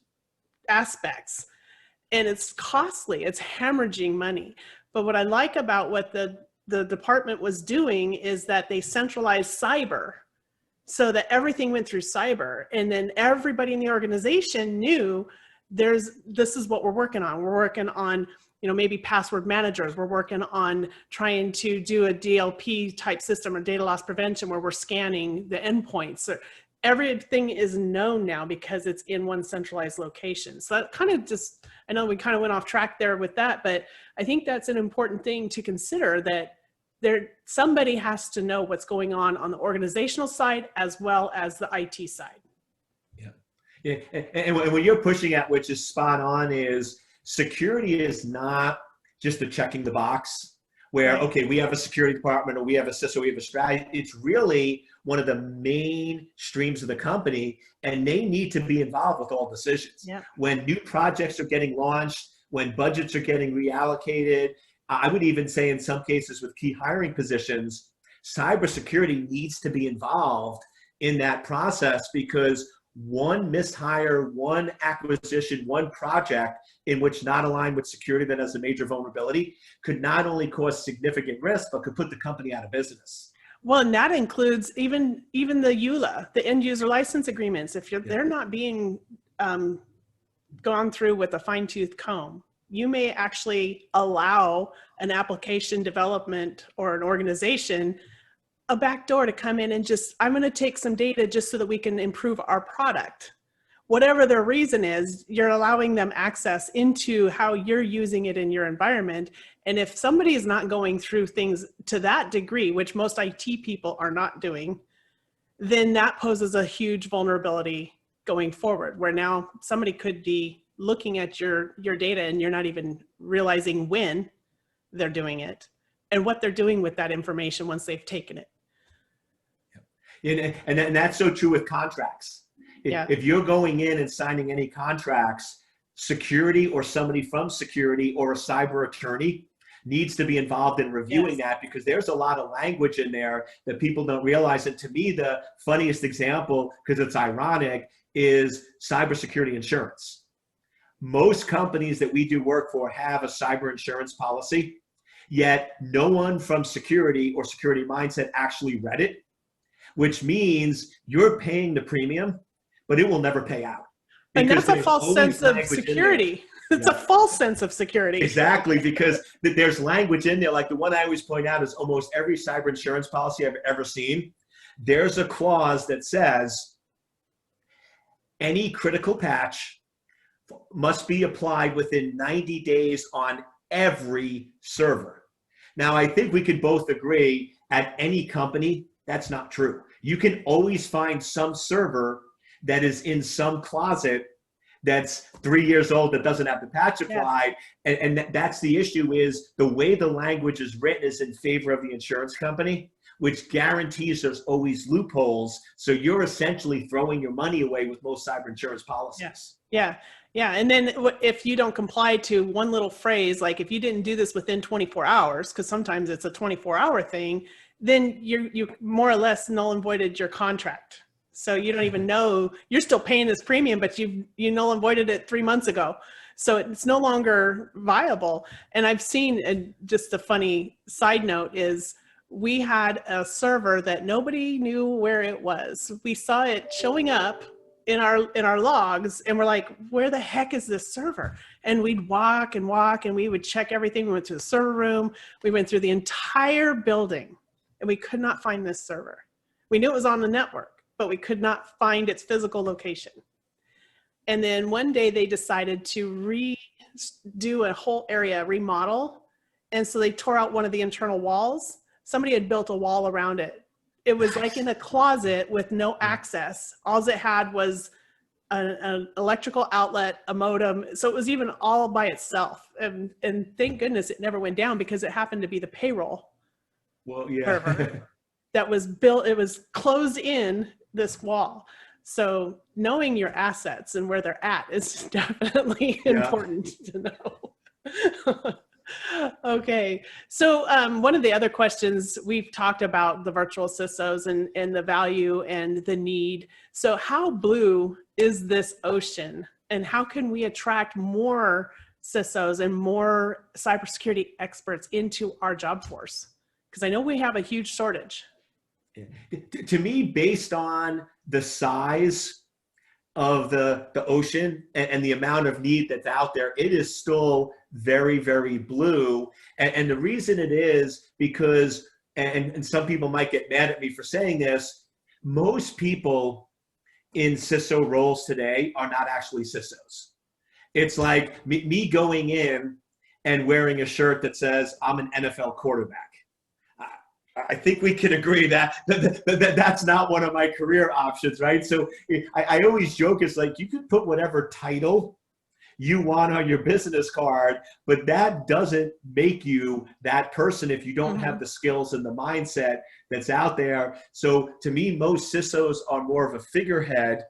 Speaker 1: aspects. And it's costly, it's hemorrhaging money. But what I like about what the department was doing is that they centralized cyber, so that everything went through cyber, and then everybody in the organization knew this is what we're working on. We're working on, maybe password managers. We're working on trying to do a DLP type system, or data loss prevention, where we're scanning the endpoints. So everything is known now because it's in one centralized location. So that kind of I know we kind of went off track there with that, but I think that's an important thing to consider, that somebody has to know what's going on the organizational side as well as the IT side.
Speaker 2: Yeah. And when you're pushing at, which is spot on, is security is not just a checking the box where,
Speaker 1: Right.
Speaker 2: Okay, we have a security department, or we have a CISO, we have a strategy. It's really one of the main streams of the company, and they need to be involved with all decisions.
Speaker 1: Yeah.
Speaker 2: When new projects are getting launched, when budgets are getting reallocated, I would even say in some cases with key hiring positions, cybersecurity needs to be involved in that process, because one mishire, one acquisition, one project in which not aligned with security that has a major vulnerability could not only cause significant risk, but could put the company out of business.
Speaker 1: Well, and that includes even the EULA, the end user license agreements. If they're not being gone through with a fine tooth comb, you may actually allow an application development or an organization a backdoor to come in and I'm going to take some data just so that we can improve our product. Whatever their reason is, you're allowing them access into how you're using it in your environment. And if somebody is not going through things to that degree, which most IT people are not doing, then that poses a huge vulnerability going forward, where now somebody could be looking at your data and you're not even realizing when they're doing it and what they're doing with that information once they've taken it.
Speaker 2: And that's so true with contracts. If you're going in and signing any contracts, security or somebody from security or a cyber attorney needs to be involved in reviewing that, because there's a lot of language in there that people don't realize. And to me, the funniest example, because it's ironic, is cybersecurity insurance. Most companies that we do work for have a cyber insurance policy, yet no one from security or security mindset actually read it, which means you're paying the premium, but it will never pay out.
Speaker 1: And that's a false sense of security. It's a false sense of security.
Speaker 2: Exactly, because there's language in there. Like the one I always point out is almost every cyber insurance policy I've ever seen, there's a clause that says any critical patch must be applied within 90 days on every server. Now, I think we could both agree at any company, that's not true. You can always find some server that is in some closet that's 3 years old that doesn't have the patch applied. Yeah. And that's the issue, is the way the language is written is in favor of the insurance company, which guarantees there's always loopholes. So you're essentially throwing your money away with most cyber insurance policies.
Speaker 1: Yes. Yeah. Yeah. And then if you don't comply to one little phrase, like if you didn't do this within 24 hours, because sometimes it's a 24-hour thing, then you more or less null and voided your contract. So you don't even know, you're still paying this premium, but you null and voided it 3 months ago. So it's no longer viable. And I've seen, just a funny side note is, we had a server that nobody knew where it was. We saw it showing up in our logs, and we're like, where the heck is this server? And we'd walk and walk, and we would check everything. We went to the server room. We went through the entire building, and we could not find this server. We knew it was on the network, but we could not find its physical location. And then one day they decided to redo a whole area, remodel. And so they tore out one of the internal walls. Somebody had built a wall around it. It was like in a closet with no access. All it had was an electrical outlet, a modem. So it was even all by itself. And thank goodness it never went down, because it happened to be the payroll server that was built. It was closed in this wall. So knowing your assets and where they're at is definitely important to know. Okay, so one of the other questions, we've talked about the virtual CISOs and the value and the need. So how blue is this ocean, and how can we attract more CISOs and more cybersecurity experts into our job force? Because I know we have a huge shortage.
Speaker 2: To me, based on the size of the ocean and the amount of need that's out there, it is still very, very blue. And the reason it is because, and some people might get mad at me for saying this, most people in CISO roles today are not actually CISOs. It's like me going in and wearing a shirt that says, I'm an NFL quarterback. I think we can agree that that's not one of my career options, right? So I always joke, it's like you can put whatever title you want on your business card, but that doesn't make you that person if you don't have the skills and the mindset that's out there. So to me, most CISOs are more of a figurehead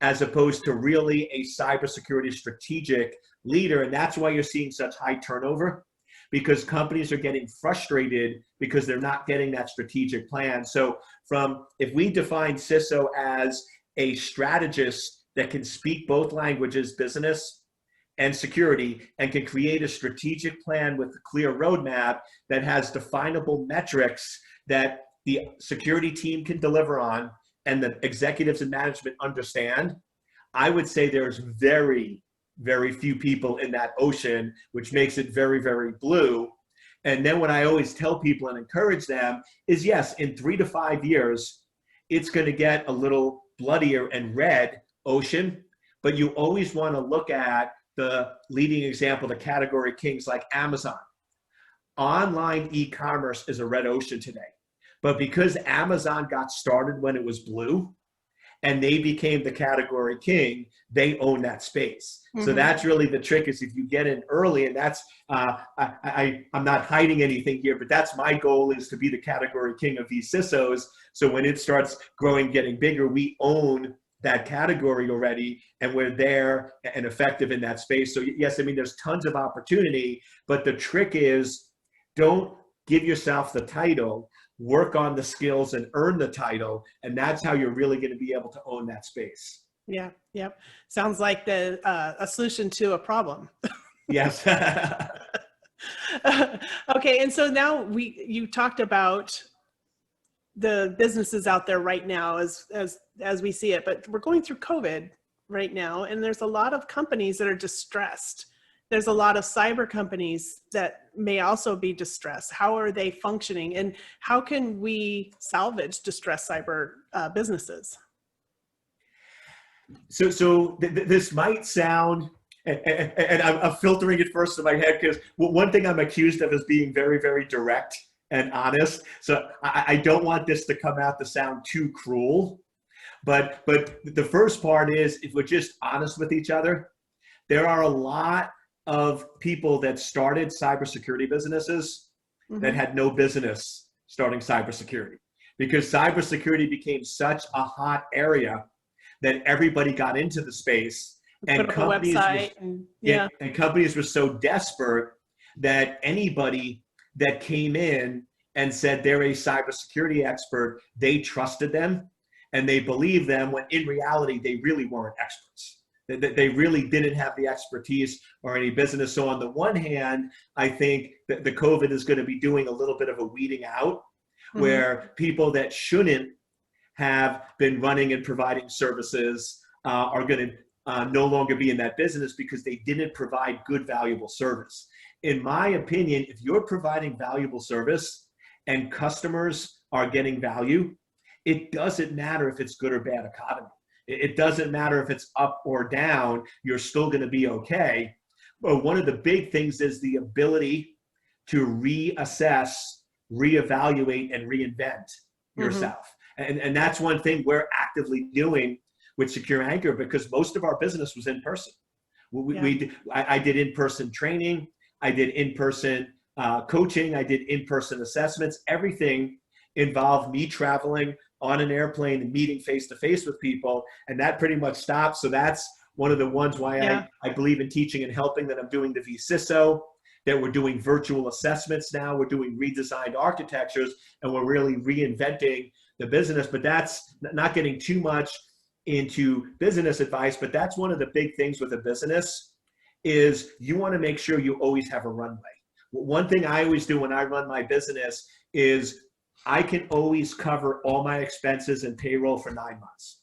Speaker 2: as opposed to really a cybersecurity strategic leader. And that's why you're seeing such high turnover, because companies are getting frustrated because they're not getting that strategic plan. So if we define CISO as a strategist that can speak both languages, business and security, and can create a strategic plan with a clear roadmap that has definable metrics that the security team can deliver on and the executives and management understand, I would say there's very, very few people in that ocean, which makes it very, very blue. And then what I always tell people and encourage them is, yes, in 3 to 5 years, it's going to get a little bloodier and red ocean, but you always want to look at the leading example, the category kings like Amazon. Online e-commerce is a red ocean today, but because Amazon got started when it was blue, and they became the category king, they own that space. So that's really the trick, is if you get in early, and that's, I'm not hiding anything here, but that's my goal, is to be the category king of these CISOs. So when it starts growing, getting bigger, we own that category already, and we're there and effective in that space. So yes, I mean, there's tons of opportunity, but the trick is, don't give yourself the title, work on the skills and earn the title. And that's how you're really going to be able to own that space.
Speaker 1: Yeah. Yep. Sounds like a solution to a problem.
Speaker 2: Yes.
Speaker 1: Okay. And so now you talked about the businesses out there right now as we see it, but we're going through COVID right now, and there's a lot of companies that are distressed. There's a lot of cyber companies that may also be distressed. How are they functioning, and how can we salvage distressed cyber businesses?
Speaker 2: So this might sound, and I'm filtering it first in my head, because one thing I'm accused of is being very, very direct and honest. So I don't want this to come out to sound too cruel, but the first part is, if we're just honest with each other, there are a lot of people that started cybersecurity businesses that had no business starting cybersecurity, because cybersecurity became such a hot area that everybody got into the space, and companies were so desperate that anybody that came in and said they're a cybersecurity expert, they trusted them and they believed them, when in reality they really weren't experts. They really didn't have the expertise or any business. So on the one hand, I think that the COVID is going to be doing a little bit of a weeding out, where people that shouldn't have been running and providing services are going to no longer be in that business because they didn't provide good, valuable service. In my opinion, if you're providing valuable service and customers are getting value, it doesn't matter if it's good or bad economy. It doesn't matter if it's up or down, you're still going to be okay. But one of the big things is the ability to reassess, reevaluate, and reinvent yourself. And that's one thing we're actively doing with Secure Anchor, because most of our business was in person. I did in-person training, I did in-person coaching, I did in-person assessments. Everything involved me traveling on an airplane and meeting face-to-face with people, and that pretty much stopped. So that's one of the ones why I believe in teaching and helping, that I'm doing the vCISO, that we're doing virtual assessments now, we're doing redesigned architectures, and we're really reinventing the business. But that's not getting too much into business advice, but that's one of the big things with a business is you want to make sure you always have a runway. One thing I always do when I run my business is I can always cover all my expenses and payroll for 9 months.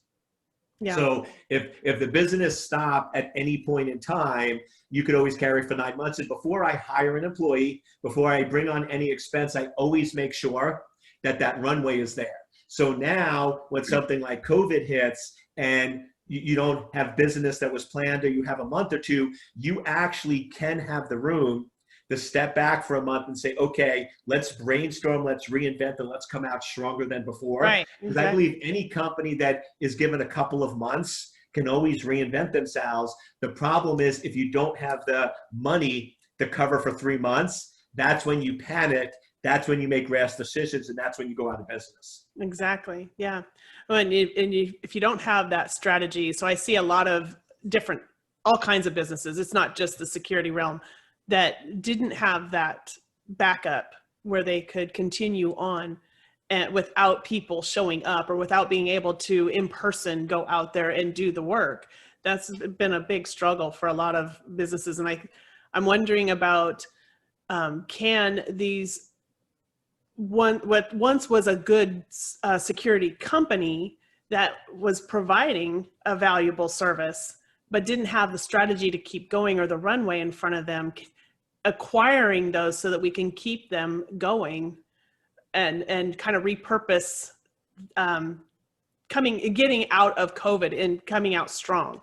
Speaker 2: Yeah. So if the business stopped at any point in time, you could always carry for 9 months. And before I hire an employee, before I bring on any expense, I always make sure that that runway is there. So now when something like COVID hits and you don't have business that was planned, or you have a month or two, you actually can have the room to step back for a month and say, okay, let's brainstorm, let's reinvent, and let's come out stronger than before.
Speaker 1: Right.
Speaker 2: Because I believe any company that is given a couple of months can always reinvent themselves. The problem is if you don't have the money to cover for 3 months, that's when you panic. That's when you make rash decisions, and that's when you go out of business.
Speaker 1: Exactly. Yeah. If you don't have that strategy, so I see a lot of all kinds of businesses. It's not just the security realm that didn't have that backup where they could continue on and without people showing up, or without being able to in person go out there and do the work. That's been a big struggle for a lot of businesses. And I'm wondering about, can these what once was a good security company that was providing a valuable service, but didn't have the strategy to keep going or the runway in front of them, acquiring those so that we can keep them going and kind of repurpose, getting out of COVID and coming out strong.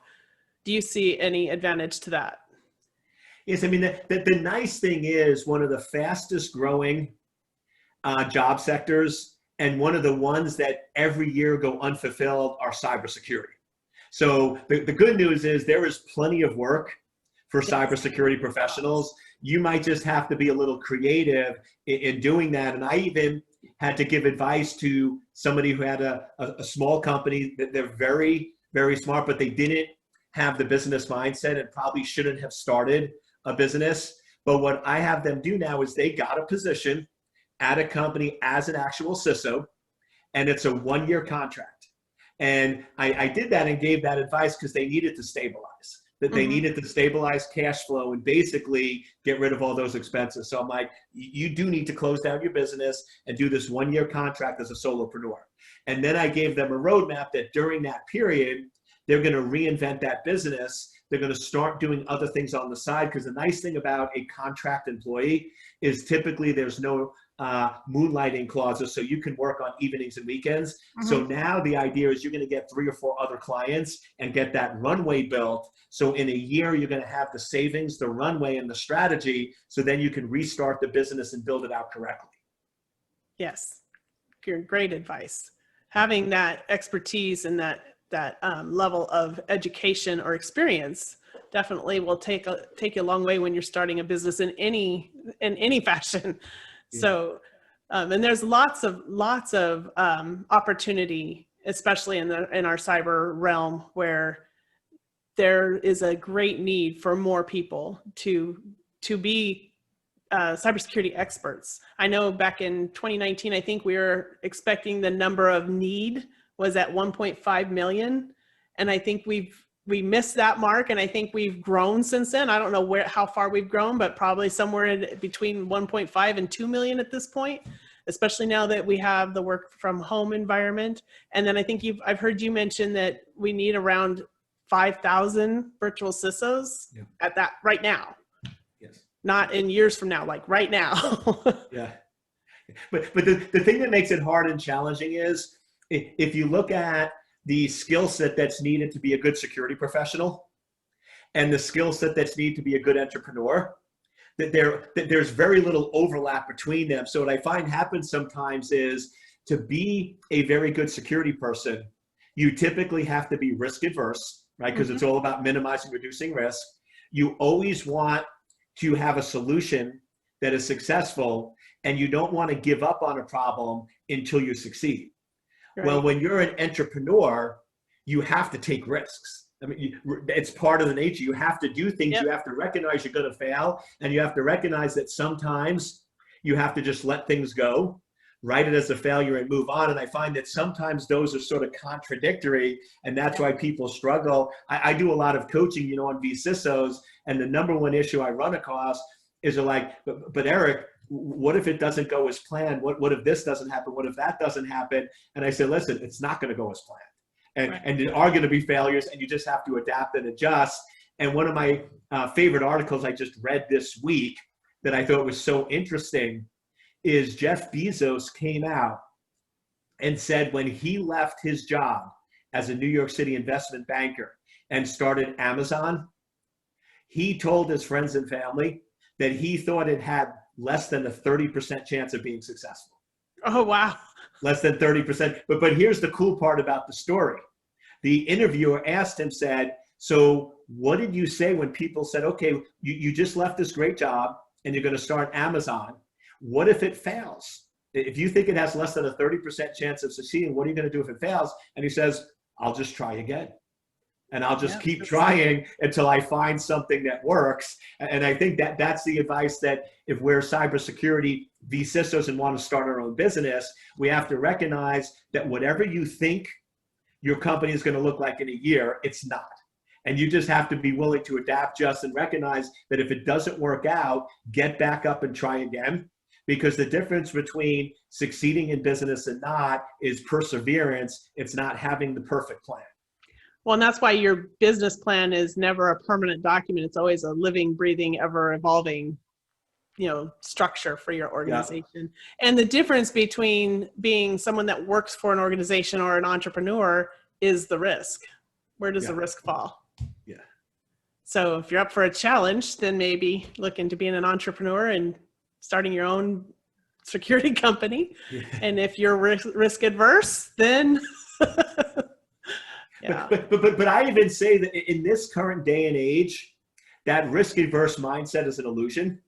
Speaker 1: Do you see any advantage to that?
Speaker 2: Yes, I mean, the nice thing is one of the fastest growing job sectors, and one of the ones that every year go unfulfilled, are cybersecurity. So the good news is there is plenty of work for cybersecurity professionals. You might just have to be a little creative in doing that. And I even had to give advice to somebody who had a small company that they're very, very smart, but they didn't have the business mindset and probably shouldn't have started a business. But what I have them do now is they got a position at a company as an actual CISO, and it's a 1-year contract. And I did that and gave that advice because they needed to stabilize, that they needed to stabilize cash flow and basically get rid of all those expenses. So I'm like, you do need to close down your business and do this 1-year contract as a solopreneur. And then I gave them a roadmap that during that period, they're going to reinvent that business. They're going to start doing other things on the side, because the nice thing about a contract employee is typically there's no moonlighting clauses, so you can work on evenings and weekends. So now the idea is you're going to get 3 or 4 other clients and get that runway built. So in a year, you're going to have the savings, the runway, and the strategy, so then you can restart the business and build it out correctly.
Speaker 1: Yes, great advice. Having that expertise and that level of education or experience definitely will take you a long way when you're starting a business in any fashion. Yeah. So, and there's lots of opportunity, especially in our cyber realm, where there is a great need for more people to be cybersecurity experts. I know back in 2019, I think we were expecting the number of need was at 1.5 million. And I think we missed that mark, and I think we've grown since then. I don't know how far we've grown, but probably somewhere between 1.5 and 2 million at this point, especially now that we have the work from home environment. And then I think I've heard you mention that we need around 5,000 virtual CISOs at that right now.
Speaker 2: Yes.
Speaker 1: Not in years from now, like right now.
Speaker 2: Yeah. But the thing that makes it hard and challenging is if you look at the skill set that's needed to be a good security professional and the skill set that's needed to be a good entrepreneur, that there's very little overlap between them. So what I find happens sometimes is to be a very good security person, you typically have to be risk adverse, right? Because it's all about minimizing, reducing risk. You always want to have a solution that is successful, and you don't want to give up on a problem until you succeed. Right. Well, when you're an entrepreneur, you have to take risks. I mean, it's part of the nature. You have to do things. You have to recognize you're going to fail, and you have to recognize that sometimes you have to just let things go, write it as a failure and move on. And I find that sometimes those are sort of contradictory, and that's why people struggle. I do a lot of coaching, on vCISOs, and the number one issue I run across is they're like, but Eric, what if it doesn't go as planned? What if this doesn't happen? What if that doesn't happen? And I say, listen, it's not going to go as planned. And there are going to be failures, and you just have to adapt and adjust. And one of my favorite articles I just read this week that I thought was so interesting is Jeff Bezos came out and said when he left his job as a New York City investment banker and started Amazon, he told his friends and family that he thought it had less than a 30% chance of being successful.
Speaker 1: Oh, wow.
Speaker 2: Less than 30%. But here's the cool part about the story. The interviewer asked him, said, so what did you say when people said, okay, you just left this great job and you're going to start Amazon. What if it fails? If you think it has less than a 30% chance of succeeding, what are you going to do if it fails? And he says, I'll just try again. And I'll just keep trying until I find something that works. And I think that that's the advice that if we're cybersecurity vCISOs and want to start our own business, we have to recognize that whatever you think your company is going to look like in a year, it's not. And you just have to be willing to adapt, just, and recognize that if it doesn't work out, get back up and try again. Because the difference between succeeding in business and not is perseverance. It's not having the perfect plan.
Speaker 1: Well, and that's why your business plan is never a permanent document. It's always a living, breathing, ever evolving, structure for your organization. Yeah. And the difference between being someone that works for an organization or an entrepreneur is the risk. Where does the risk fall?
Speaker 2: Yeah.
Speaker 1: So if you're up for a challenge, then maybe look into being an entrepreneur and starting your own security company. Yeah. And if you're risk adverse, then
Speaker 2: yeah. But I even say that in this current day and age, that risk adverse mindset is an illusion,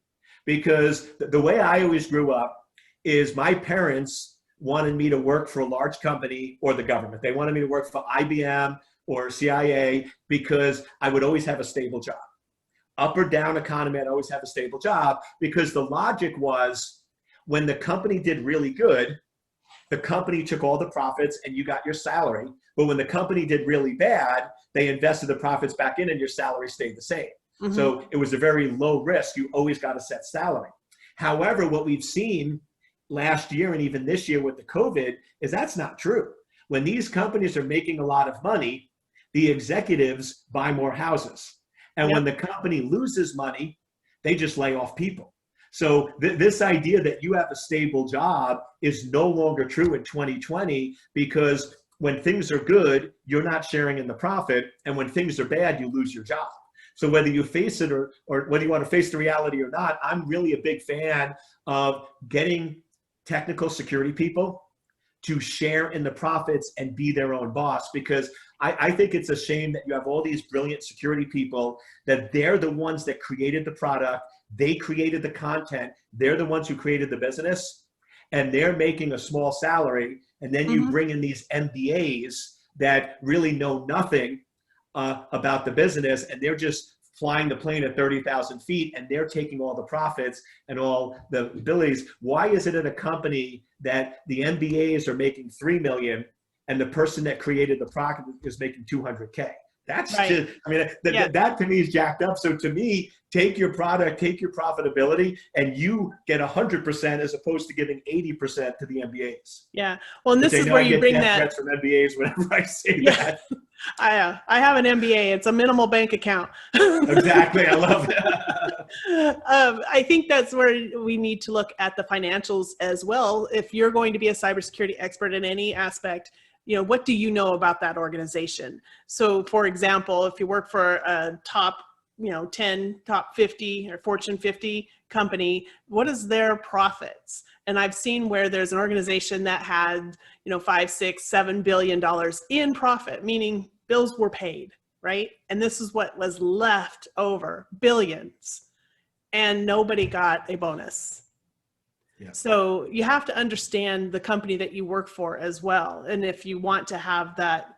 Speaker 2: because the way I always grew up is my parents wanted me to work for a large company or the government. They wanted me to work for IBM or CIA because I would always have a stable job. Up or down economy, I'd always have a stable job, because the logic was when the company did really good, the company took all the profits and you got your salary. But when the company did really bad, they invested the profits back in and your salary stayed the same. Mm-hmm. So it was a very low risk. You always got a set salary. However, what we've seen last year and even this year with the COVID is that's not true. When these companies are making a lot of money, the executives buy more houses. And when the company loses money, they just lay off people. So this idea that you have a stable job is no longer true in 2020, because when things are good, you're not sharing in the profit. And when things are bad, you lose your job. So whether you face it or whether you want to face the reality or not, I'm really a big fan of getting technical security people to share in the profits and be their own boss, because I think it's a shame that you have all these brilliant security people that they're the ones that created the product, they created the content, they're the ones who created the business, and they're making a small salary. And then you bring in these MBAs that really know nothing about the business, and they're just flying the plane at 30,000 feet, and they're taking all the profits and all the abilities. Why is it in a company that the MBAs are making 3 million and the person that created the product is making 200K? That's right. Just, I mean, that to me is jacked up. So to me, take your product, take your profitability, and you get 100% as opposed to giving 80% to the MBAs.
Speaker 1: Yeah. Well, and this is where you bring that.
Speaker 2: Threats from MBAs whenever I say that.
Speaker 1: I have an MBA. It's a minimal bank account.
Speaker 2: Exactly. I love it.
Speaker 1: I think that's where we need to look at the financials as well. If you're going to be a cybersecurity expert in any aspect, what do you know about that organization? So for example, if you work for a top 10, top 50 or Fortune 50 company, what is their profits? And I've seen where there's an organization that had, $5, $6, $7 billion in profit, meaning bills were paid, right? And this is what was left over, billions, and nobody got a bonus. Yeah. So you have to understand the company that you work for as well. And if you want to have that,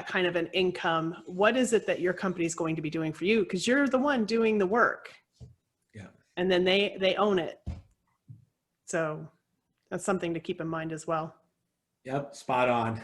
Speaker 1: kind of an income, what is it that your company is going to be doing for you? Because you're the one doing the work. Yeah. And then they own it. So that's something to keep in mind as well.
Speaker 2: Yep, spot on.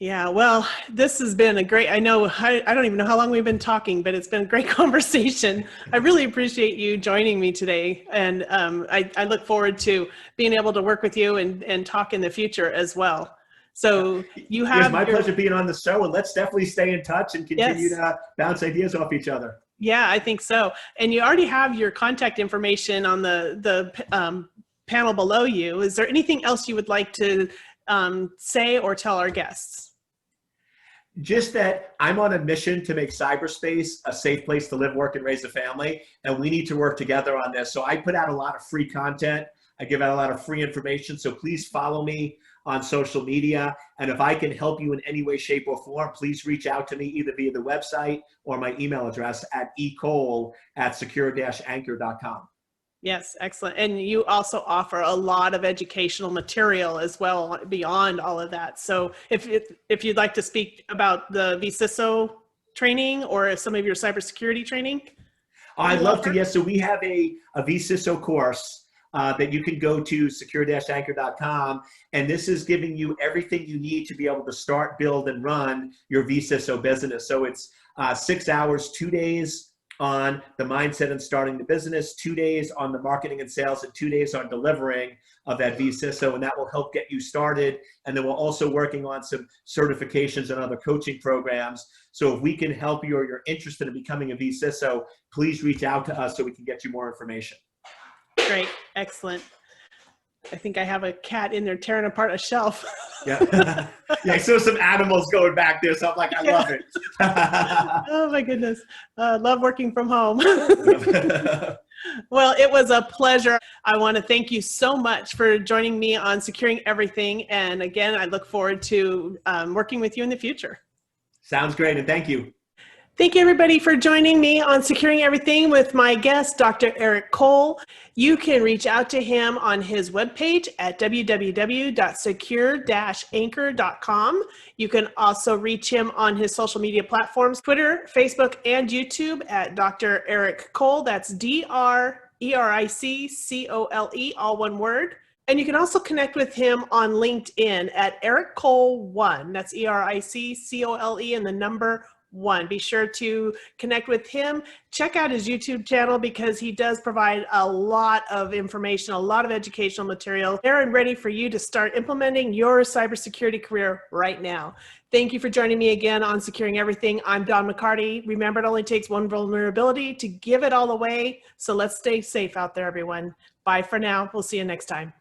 Speaker 1: Yeah, well, this has been a great, I don't even know how long we've been talking, but it's been a great conversation. I really appreciate you joining me today. And I look forward to being able to work with you and talk in the future as well. So you have—
Speaker 2: It was my pleasure being on the show, and let's definitely stay in touch and continue to bounce ideas off each other.
Speaker 1: Yeah, I think so. And you already have your contact information on the panel below you. Is there anything else you would like to say or tell our guests?
Speaker 2: Just that I'm on a mission to make cyberspace a safe place to live, work, and raise a family, and we need to work together on this. So I put out a lot of free content. I give out a lot of free information. So please follow me on social media. And if I can help you in any way, shape, or form, please reach out to me either via the website or my email address at ecole@secure-anchor.com.
Speaker 1: Yes, excellent. And you also offer a lot of educational material as well beyond all of that. So if you'd like to speak about the vCISO training or some of your cybersecurity training.
Speaker 2: I'd love to, yes. So we have a vCISO course that you can go to secure-anchor.com. And this is giving you everything you need to be able to start, build, and run your vCISO business. So it's 6 hours, 2 days on the mindset and starting the business, 2 days on the marketing and sales, and 2 days on delivering of that vCISO, and that will help get you started. And then we're also working on some certifications and other coaching programs. So if we can help you or you're interested in becoming a vCISO, please reach out to us so we can get you more information.
Speaker 1: Great, excellent. I think I have a cat in there tearing apart a shelf.
Speaker 2: Yeah, yeah. I saw some animals going back there, so I'm like, I love it.
Speaker 1: Oh my goodness, love working from home. Well, it was a pleasure. I want to thank you so much for joining me on Securing Everything. And again, I look forward to working with you in the future.
Speaker 2: Sounds great, and thank you.
Speaker 1: Thank you, everybody, for joining me on Securing Everything with my guest, Dr. Eric Cole. You can reach out to him on his webpage at www.secure-anchor.com. You can also reach him on his social media platforms, Twitter, Facebook, and YouTube at Dr. Eric Cole. That's DRERICCOLE, all one word. And you can also connect with him on LinkedIn at Eric Cole 1. That's ERICCOLE and the number 1. Be sure to connect with him. Check out his YouTube channel because he does provide a lot of information, a lot of educational material there and ready for you to start implementing your cybersecurity career right now. Thank you for joining me again on Securing Everything. I'm Dawn McCarty. Remember, it only takes one vulnerability to give it all away. So let's stay safe out there, everyone. Bye for now. We'll see you next time.